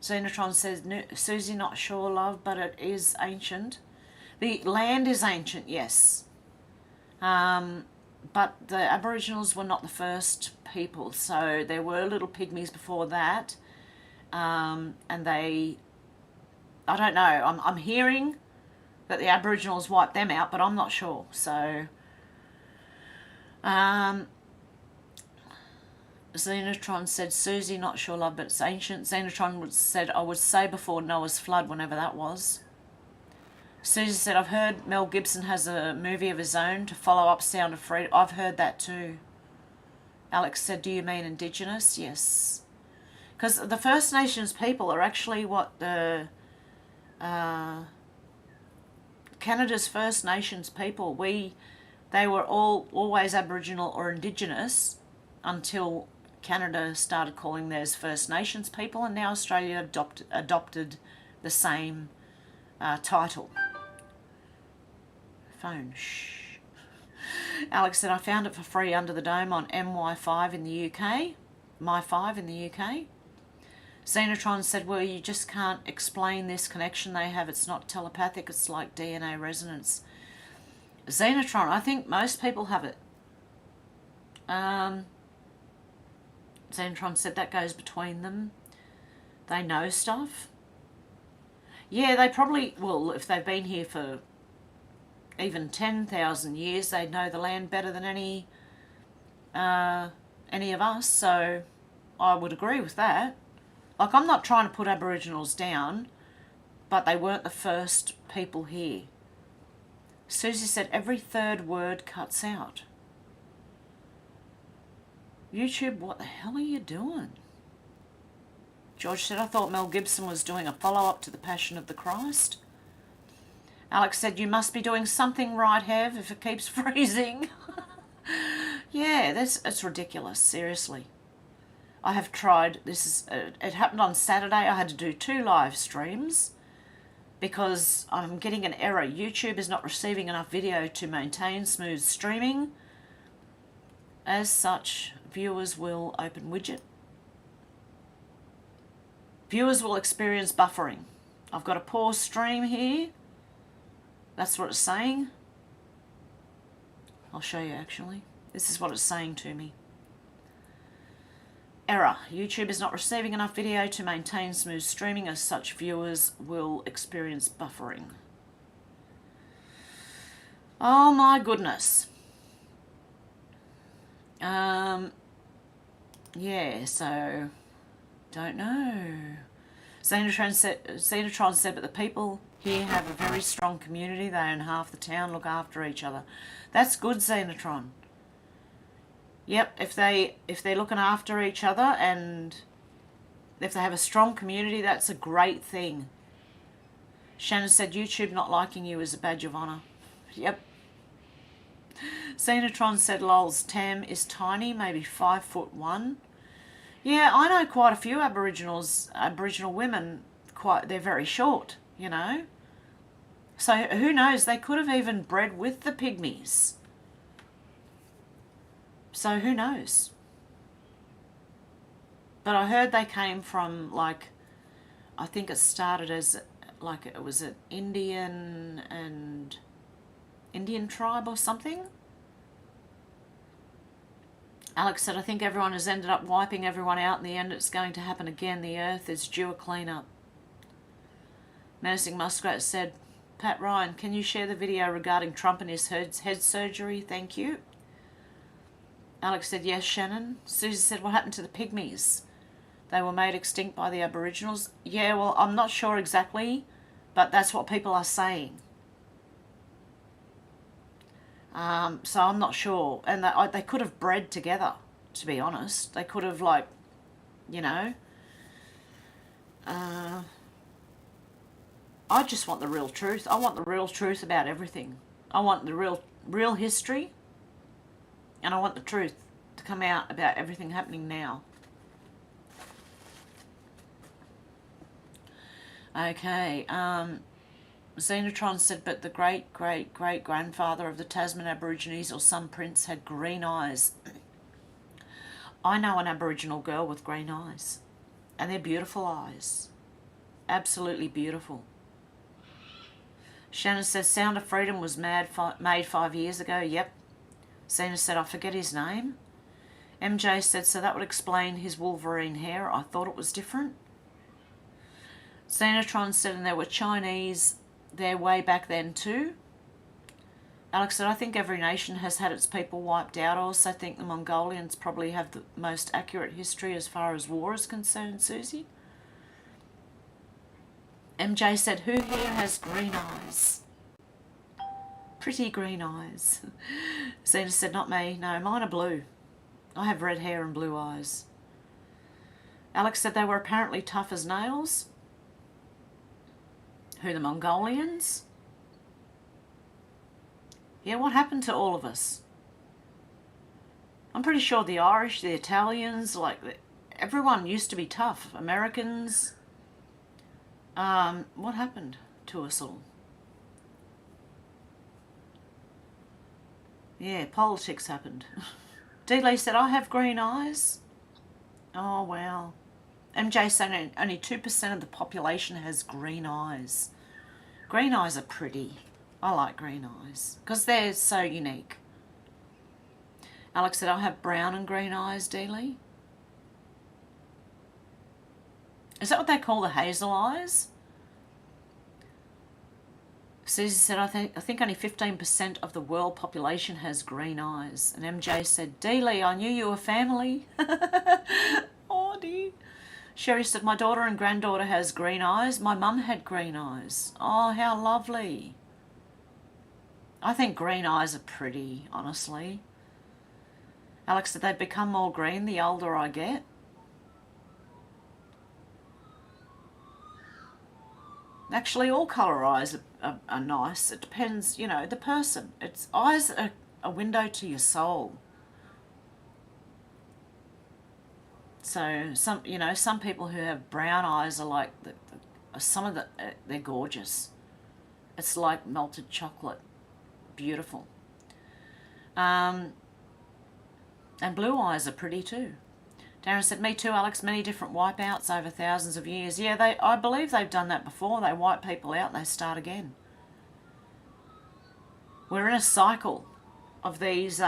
Xenotron says, Susie, not sure, love, but it is ancient. The land is ancient, yes. But the Aboriginals were not the first people, so there were little pygmies before that. And they, I don't know, I'm hearing that the Aboriginals wiped them out, but I'm not sure. So, Xenotron said, Susie, not sure, love, but it's ancient. Xenotron said, I would say before Noah's flood, whenever that was. Susie said, I've heard Mel Gibson has a movie of his own to follow up Sound of Freedom. I've heard that too. Alex said, do you mean Indigenous? Yes. Because the First Nations people are actually what the Canada's First Nations people. They were always Aboriginal or Indigenous until Canada started calling theirs First Nations people, and now Australia adopted the same title. Phone, shh. Alex said, I found it for free under the dome on MY5 in the UK. My5 in the UK. Xenotron said, well, you just can't explain this connection they have. It's not telepathic. It's like DNA resonance. Xenotron, I think most people have it. Xenotron said that goes between them. They know stuff. Yeah, they probably, well, if they've been here for even 10,000 years, they'd know the land better than any of us, so I would agree with that. Like, I'm not trying to put Aboriginals down, but they weren't the first people here. Susie said every third word cuts out. YouTube, what the hell are you doing? George said, I thought Mel Gibson was doing a follow-up to The Passion of the Christ. Alex said, you must be doing something right, Hev, if it keeps freezing. Yeah, it's ridiculous, seriously. I have tried, it happened on Saturday. I had to do 2 live streams because I'm getting an error. YouTube is not receiving enough video to maintain smooth streaming. As such, viewers will open widget. Viewers will experience buffering. I've got a pause stream here. That's what it's saying. I'll show you actually. This is what it's saying to me. Error. YouTube is not receiving enough video to maintain smooth streaming. As such, viewers will experience buffering. Oh my goodness. yeah, so don't know. Xenotron said, but the people here have a very strong community. They own half the town, look after each other. That's good, Xenotron. Yep, if they're looking after each other and if they have a strong community, that's a great thing. Shannon said, YouTube not liking you is a badge of honour. Yep. Xenotron said, lols, Tam is tiny, maybe 5'1". Yeah, I know quite a few Aboriginal women, they're very short, you know. So who knows, they could have even bred with the pygmies. So who knows? But I heard they came from, like, I think it started as, like, it was an Indian tribe or something. Alex said, I think everyone has ended up wiping everyone out. In the end, it's going to happen again. The earth is due a clean-up. Menacing Muskrat said, Pat Ryan, can you share the video regarding Trump and his head surgery? Thank you. Alex said, yes, Shannon. Susie said, what happened to the pygmies? They were made extinct by the Aboriginals. Yeah, well, I'm not sure exactly, but that's what people are saying. So I'm not sure. And they could have bred together, to be honest. They could have, like, you know. I just want the real truth. I want the real truth about everything. I want the real history. And I want the truth to come out about everything happening now. Okay, Xenotron said, but the great-great-great-grandfather of the Tasman Aborigines or some prince had green eyes. I know an Aboriginal girl with green eyes. And they're beautiful eyes. Absolutely beautiful. Shannon says, Sound of Freedom was made 5 years ago. Yep. Zena said, I forget his name. MJ said, so that would explain his Wolverine hair. I thought it was different. Xenotron said, and there were Chinese there way back then too. Alex said, I think every nation has had its people wiped out. I also think the Mongolians probably have the most accurate history as far as war is concerned, Susie. MJ said, who here has green eyes? Pretty green eyes. Xena said, not me. No, mine are blue. I have red hair and blue eyes. Alex said they were apparently tough as nails. Who, the Mongolians? Yeah, what happened to all of us? I'm pretty sure the Irish, the Italians, like, everyone used to be tough. Americans. What happened to us all? Yeah, politics happened. D-Lee said, I have green eyes. Oh, wow. MJ said only 2% of the population has green eyes. Green eyes are pretty. I like green eyes because they're so unique. Alex said, I have brown and green eyes, D-Lee. Is that what they call the hazel eyes? Susie said, I think only 15% of the world population has green eyes. And MJ said, D-Lee, I knew you were family. Oh, dear. Sherry said, my daughter and granddaughter has green eyes. My mum had green eyes. Oh, how lovely. I think green eyes are pretty, honestly. Alex said, they become more green the older I get. Actually, all colour eyes are nice. It depends, you know, the person. Eyes are a window to your soul. So some people who have brown eyes are like they're gorgeous. It's like melted chocolate, beautiful. And blue eyes are pretty too. Darren said, me too, Alex. Many different wipeouts over thousands of years. Yeah, I believe they've done that before. They wipe people out and they start again. We're in a cycle of these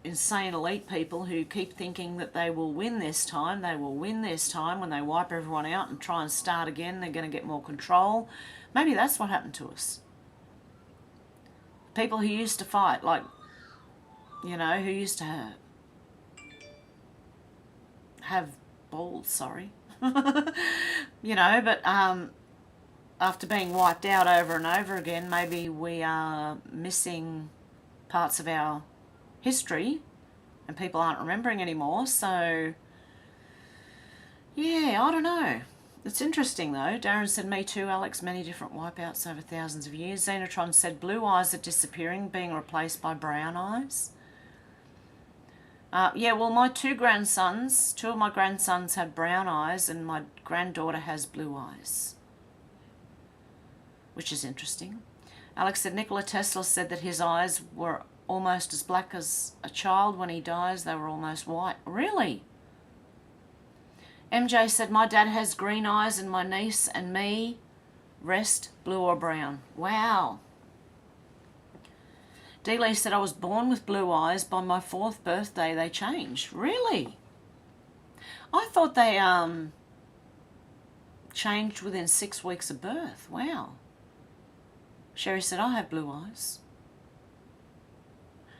insane elite people who keep thinking that they will win this time. They will win this time when they wipe everyone out and try and start again. They're going to get more control. Maybe that's what happened to us. People who used to fight, like, you know, who used to have balls, sorry. You know, but after being wiped out over and over again, maybe we are missing parts of our history and people aren't remembering anymore. So, yeah, I don't know. It's interesting though. Darren said, me too, Alex. Many different wipeouts over thousands of years. Xenotron said, blue eyes are disappearing, being replaced by brown eyes. Yeah, well, two of my grandsons have brown eyes and my granddaughter has blue eyes, which is interesting. Alex said, Nikola Tesla said that his eyes were almost as black as a child. When he dies, they were almost white. Really? MJ said, my dad has green eyes and my niece and me rest blue or brown. Wow. D. Lee said, I was born with blue eyes. By my 4th birthday, they changed. Really? I thought they changed within 6 weeks of birth. Wow. Sherry said, I have blue eyes.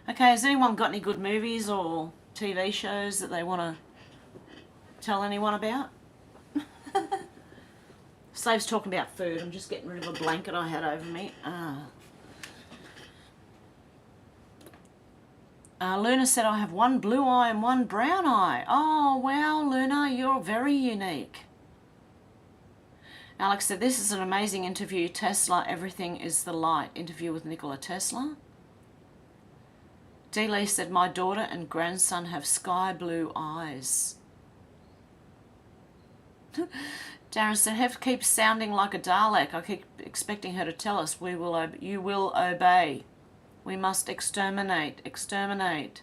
Okay, has anyone got any good movies or TV shows that they want to tell anyone about? Saves talking about food. I'm just getting rid of a blanket I had over me. Luna said, I have one blue eye and one brown eye. Oh, wow, Luna, you're very unique. Alex said, this is an amazing interview. Tesla, everything is the light. Interview with Nikola Tesla. D. Lee said, my daughter and grandson have sky blue eyes. Darren said, Hev keeps sounding like a Dalek. I keep expecting her to tell us, you will obey. We must exterminate. Exterminate.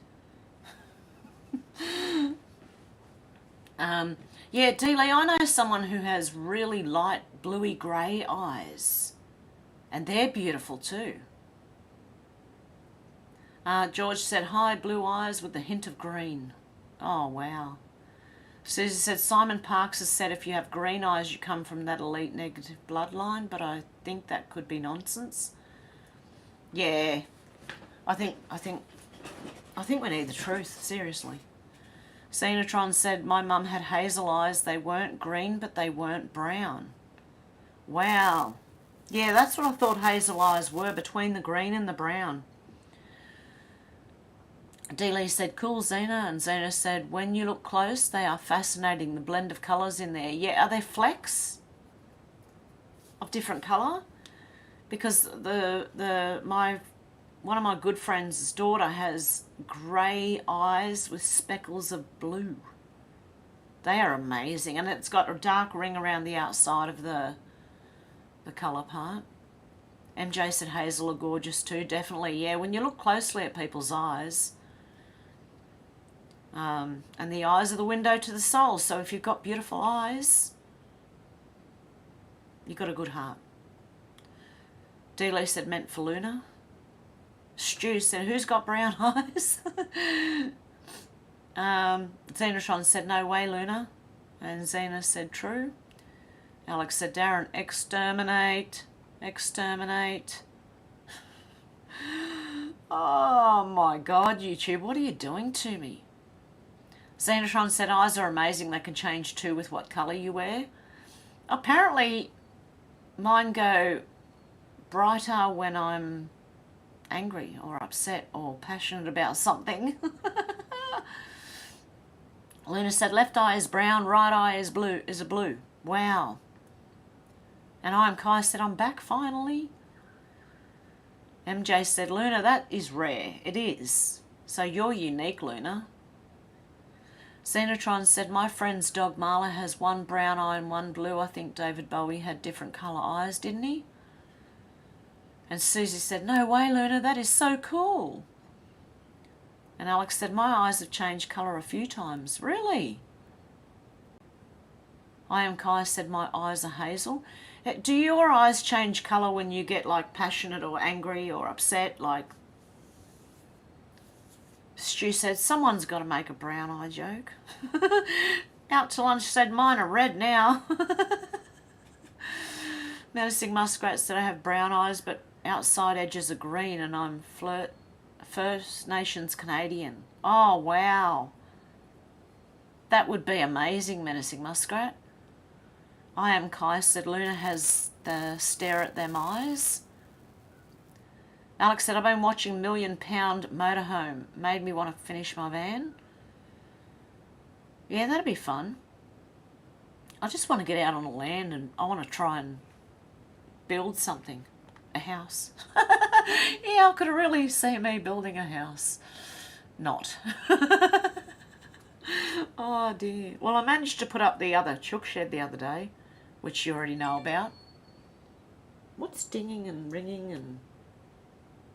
Yeah, D. Lee, I know someone who has really light bluey grey eyes. And they're beautiful too. George said, hi, blue eyes with a hint of green. Oh, wow. Susie said, Simon Parks has said if you have green eyes, you come from that elite negative bloodline, but I think that could be nonsense. Yeah. I think we need the truth, seriously. Xenotron said, my mum had hazel eyes. They weren't green, but they weren't brown. Wow. Yeah, that's what I thought hazel eyes were, between the green and the brown. D. Lee said, cool, Xena. And Xena said, when you look close, they are fascinating, the blend of colours in there. Yeah, are there flecks of different colour? Because one of my good friends' daughter has grey eyes with speckles of blue. They are amazing. And it's got a dark ring around the outside of the colour part. MJ said hazel are gorgeous too. Definitely, yeah. When you look closely at people's eyes, and the eyes are the window to the soul. So if you've got beautiful eyes, you've got a good heart. D. Lee said meant for Luna. Stu said, who's got brown eyes? Xenotron said, no way, Luna. And Xena said, true. Alex said, Darren, exterminate. Exterminate. Oh my God, YouTube, what are you doing to me? Xenotron said, eyes are amazing. They can change too with what colour you wear. Apparently, mine go brighter when I'm angry or upset or passionate about something. Luna said, left eye is brown, right eye is blue. Is a blue. Wow. And I am Kai said, I'm back finally. MJ said, Luna, that is rare. It is. So you're unique, Luna. Xenotron said, my friend's dog Marla has one brown eye and one blue. I think David Bowie had different colour eyes, didn't he? And Susie said, no way, Luna, that is so cool. And Alex said, my eyes have changed colour a few times. Really? I am Kai said, my eyes are hazel. Do your eyes change colour when you get like passionate or angry or upset? Like Stu said, someone's got to make a brown eye joke. Out to lunch said, mine are red now. Noticing Muskrat said, I have brown eyes, but outside edges are green, and I'm First Nations Canadian. Oh, wow. That would be amazing, Menacing Muskrat. I am Kai said Luna has the stare at them eyes. Alex said, I've been watching £1 Million Motorhome. Made me want to finish my van. Yeah, that'd be fun. I just want to get out on the land and I want to try and build something. A house. Yeah, I could really see me building a house. Not. Oh dear. Well, I managed to put up the other chook shed the other day, which you already know about. What's dinging and ringing and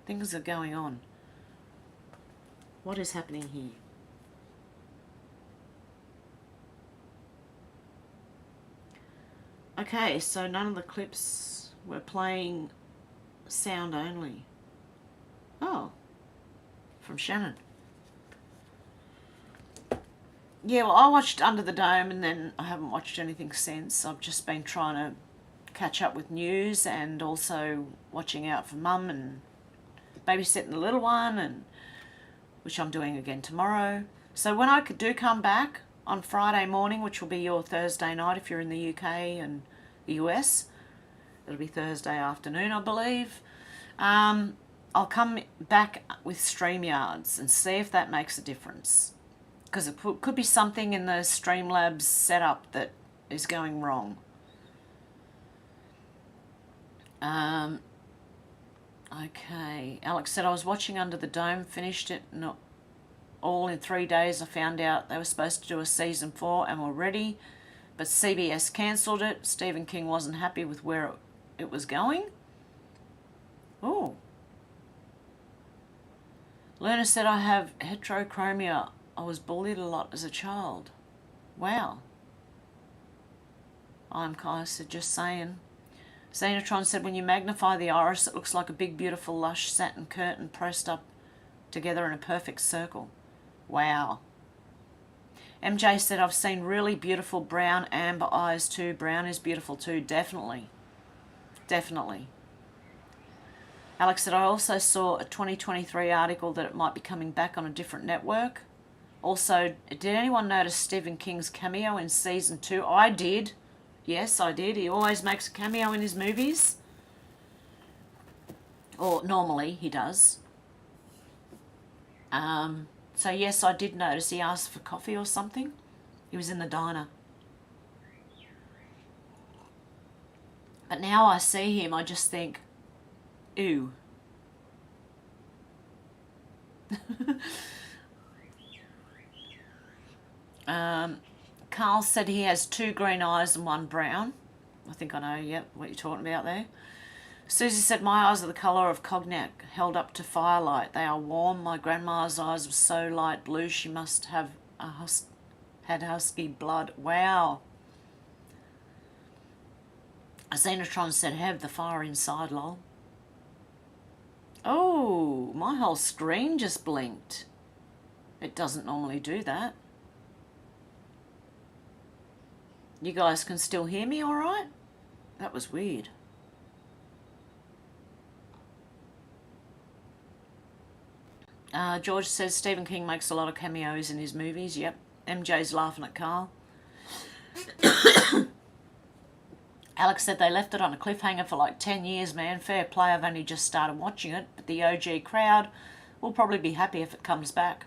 things are going on? What is happening here? Okay, so none of the clips were playing sound only. Oh, from Shannon. Yeah, well, I watched Under the Dome and then I haven't watched anything since. I've just been trying to catch up with news and also watching out for Mum and babysitting the little one, and which I'm doing again tomorrow. So when I do come back on Friday morning, which will be your Thursday night if you're in the UK and the US, it'll be Thursday afternoon, I believe. I'll come back with StreamYards and see if that makes a difference. Because it could be something in the Streamlabs setup that is going wrong. Okay, Alex said, I was watching Under the Dome, finished it all in 3 days. I found out they were supposed to do a season 4 and were ready, but CBS cancelled it. Stephen King wasn't happy with where it was going. Oh. Luna said, I have heterochromia. I was bullied a lot as a child. Wow. I'm Kai said, just saying. Xenotron said, when you magnify the iris, it looks like a big, beautiful, lush satin curtain pressed up together in a perfect circle. Wow. MJ said, I've seen really beautiful brown amber eyes too. Brown is beautiful too, definitely. Definitely. Alex said, I also saw a 2023 article that it might be coming back on a different network. Also, did anyone notice Stephen King's cameo in season 2? I did. Yes, I did. He always makes a cameo in his movies. Or normally he does. So yes, I did notice he asked for coffee or something. He was in the diner. But now I see him, I just think, ew. Carl said he has 2 green eyes and 1 brown. I think I know, yep, what you're talking about there. Susie said, my eyes are the colour of cognac held up to firelight. They are warm. My grandma's eyes were so light blue she must have had husky blood. Wow. Xenotron said, have the fire inside, lol. Oh, my whole screen just blinked. It doesn't normally do that. You guys can still hear me all right? That was weird. George says Stephen King makes a lot of cameos in his movies. Yep. MJ's laughing at Carl. Alex said they left it on a cliffhanger for like 10 years, man. Fair play, I've only just started watching it, but the OG crowd will probably be happy if it comes back.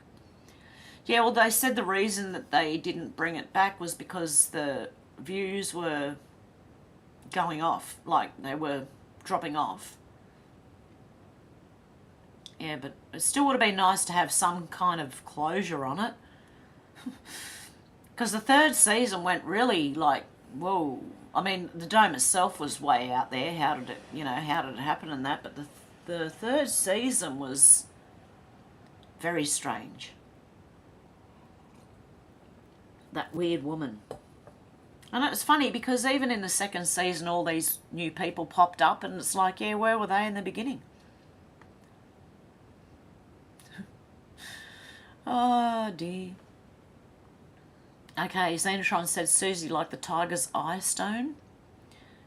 Yeah, well, they said the reason that they didn't bring it back was because the views were going off, like they were dropping off. Yeah, but it still would have been nice to have some kind of closure on it. Because the 3rd season went really like, whoa. I mean, the dome itself was way out there. How did it happen and that? But the 3rd season was very strange. That weird woman. And it was funny because even in the 2nd season, all these new people popped up and it's like, yeah, where were they in the beginning? Oh, dear. Okay, Xenotron said, Susie liked the tiger's eye stone.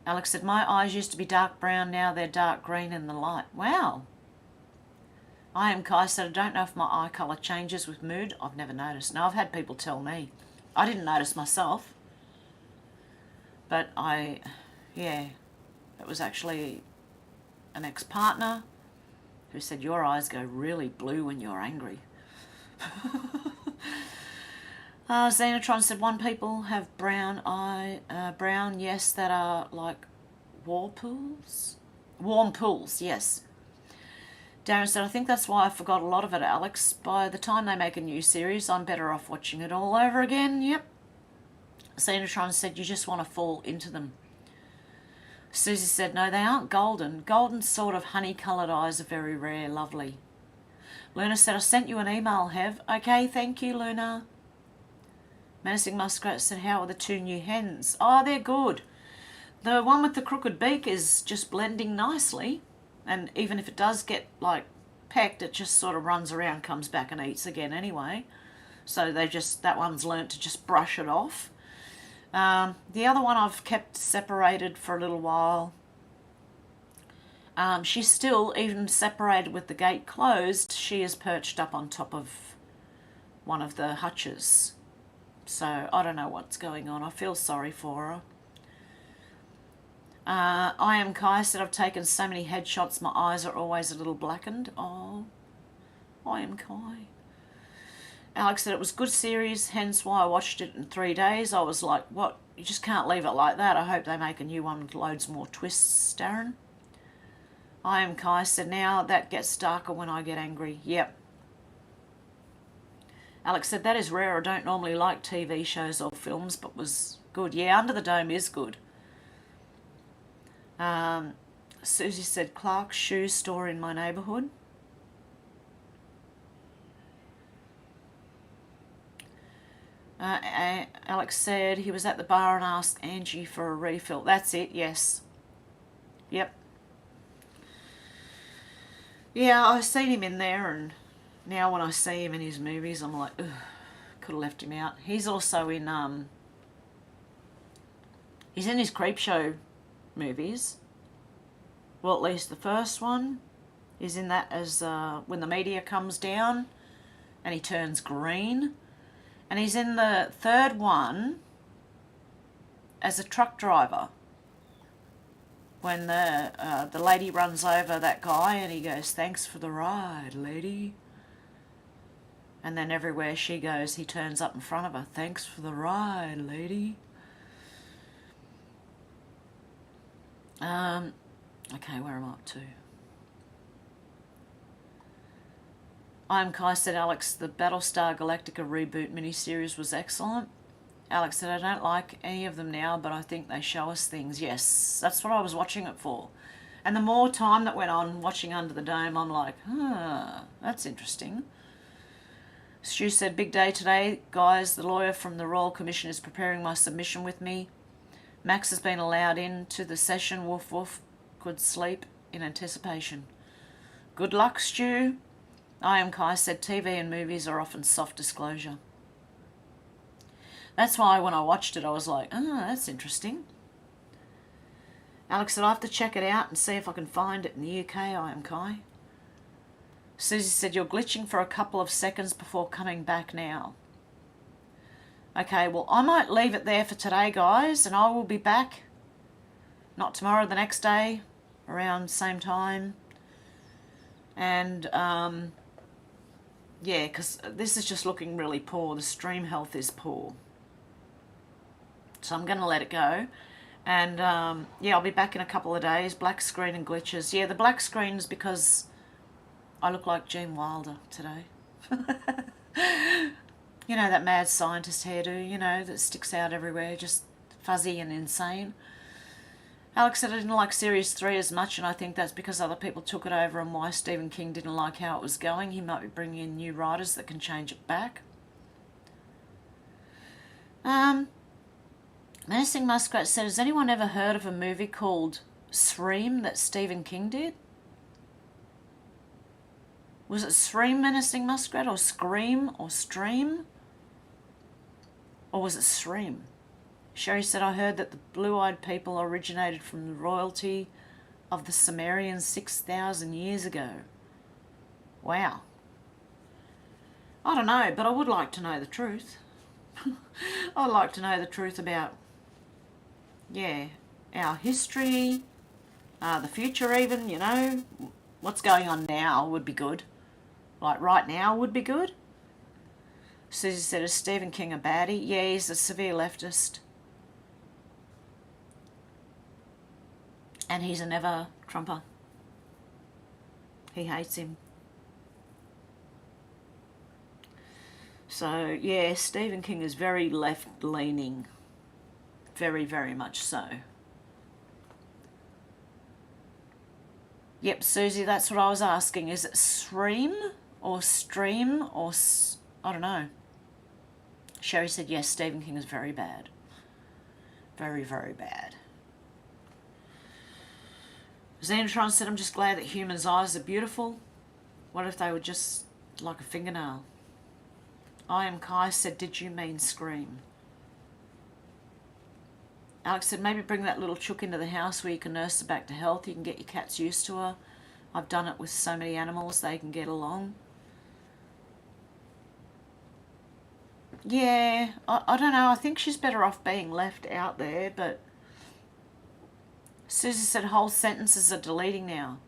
Alex said, my eyes used to be dark brown, now they're dark green in the light. Wow. I am Kai said, I don't know if my eye colour changes with mood. I've never noticed. No, I've had people tell me. I didn't notice myself. But yeah, it was actually an ex-partner who said, your eyes go really blue when you're angry. Xenotron said, one people have brown, yes, that are like warm pools, yes. Darren said, I think that's why I forgot a lot of it, Alex. By the time they make a new series, I'm better off watching it all over again. Yep. Xenotron said, you just want to fall into them. Susie said, no, they aren't golden. Golden sort of honey-coloured eyes are very rare, lovely. Luna said, I sent you an email, Hev. Okay, thank you, Luna. Menacing Muskrat said, how are the 2 new hens? Oh, they're good. The one with the crooked beak is just blending nicely. And even if it does get, like, pecked, it just sort of runs around, comes back and eats again anyway. So that one's learnt to just brush it off. The other one I've kept separated for a little while. She's still, even separated with the gate closed, she is perched up on top of one of the hutches. So I don't know what's going on. I feel sorry for her. I am Kai said, I've taken so many headshots, my eyes are always a little blackened. Oh, I am Kai. Alex said, it was a good series, hence why I watched it in 3 days. I was like, what? You just can't leave it like that. I hope they make a new one with loads more twists, Darren. I am Kai said, now that gets darker when I get angry. Yep. Alex said, that is rare. I don't normally like TV shows or films, but was good. Yeah, Under the Dome is good. Susie said, Clark's shoe store in my neighbourhood. Alex said he was at the bar and asked Angie for a refill. That's it, yes. Yep. Yeah, I've seen him in there, and now when I see him in his movies, I'm like, ugh, could have left him out. He's also in, he's in his Creepshow movies. Well, at least the first one is in that as when the meteor comes down and he turns green. And he's in the third one as a truck driver. When the lady runs over that guy and he goes, thanks for the ride, lady. And then everywhere she goes, he turns up in front of her, thanks for the ride, lady. Okay, where am I up to? I'm Kai said, Alex, the Battlestar Galactica reboot miniseries was excellent. Alex said, I don't like any of them now, but I think they show us things. Yes, that's what I was watching it for. And the more time that went on watching Under the Dome, I'm like, that's interesting. Stu said, big day today, guys. The lawyer from the Royal Commission is preparing my submission with me. Max has been allowed into the session. Woof woof. Could sleep in anticipation. Good luck, Stu. I am Kai said, TV and movies are often soft disclosure. That's why when I watched it, I was like, that's interesting. Alex said, I have to check it out and see if I can find it in the UK. I am Kai. Susie said, you're glitching for a couple of seconds before coming back now. Okay, well, I might leave it there for today, guys, and I will be back. Not tomorrow, the next day, around same time. And, yeah, because this is just looking really poor. The stream health is poor. So I'm going to let it go. And, yeah, I'll be back in a couple of days. Black screen and glitches. Yeah, the black screen's because I look like Gene Wilder today. You know, that mad scientist hairdo, you know, that sticks out everywhere, just fuzzy and insane. Alex said I didn't like Series 3 as much, and I think that's because other people took it over and why Stephen King didn't like how it was going. He might be bringing in new writers that can change it back. Menacing Muskrat said, has anyone ever heard of a movie called Scream that Stephen King did? Was it Scream, Menacing Muskrat, or Scream, or Stream? Or was it Scream? Sherry said, I heard that the blue-eyed people originated from the royalty of the Sumerians 6,000 years ago. Wow. I don't know, but I would like to know the truth. I'd like to know the truth about, yeah, our history, the future even, you know. What's going on now would be good. Like right now would be good. Susie said, is Stephen King a baddie? Yeah, he's a severe leftist. And he's a never Trumper. He hates him. So, yeah, Stephen King is very left-leaning. Very, very much so. Yep, Susie, that's what I was asking. Is it stream or I don't know. Sherry said, yes, Stephen King is very bad. Very, very bad. Xanatron said, I'm just glad that humans' eyes are beautiful. What if they were just like a fingernail? I am Kai said, did you mean Scream? Alex said, maybe bring that little chook into the house where you can nurse her back to health. You can get your cats used to her. I've done it with so many animals, they can get along. Yeah, I don't know. I think she's better off being left out there, but Susie said whole sentences are deleting now.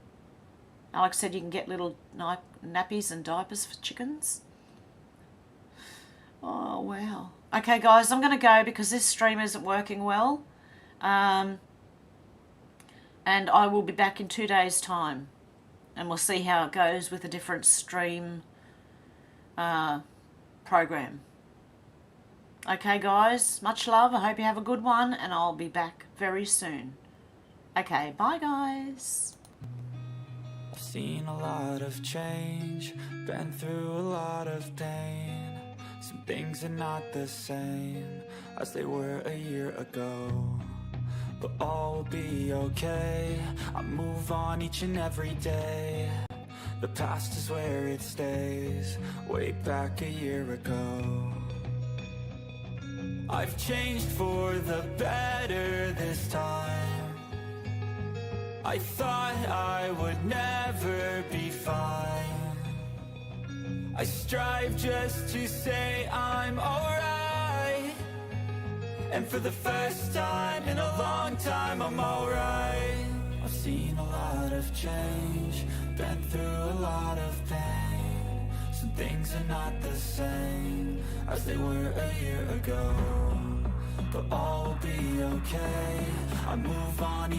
Alex said you can get little nappies and diapers for chickens. Oh, wow. Okay, guys, I'm going to go because this stream isn't working well. And I will be back in 2 days' time. And we'll see how it goes with a different stream program. Okay, guys, much love. I hope you have a good one, and I'll be back very soon. Okay, bye, guys. I've seen a lot of change, been through a lot of pain. Some things are not the same as they were a year ago, but all will be okay. I move on each and every day. The past is where it stays, way back a year ago. I've changed for the better this time. I thought I would never be fine. I strive just to say I'm alright. And for the first time in a long time, I'm alright. I've seen a lot of change, been through a lot of pain. Some things are not the same as they were a year ago, but all will be okay. I move on each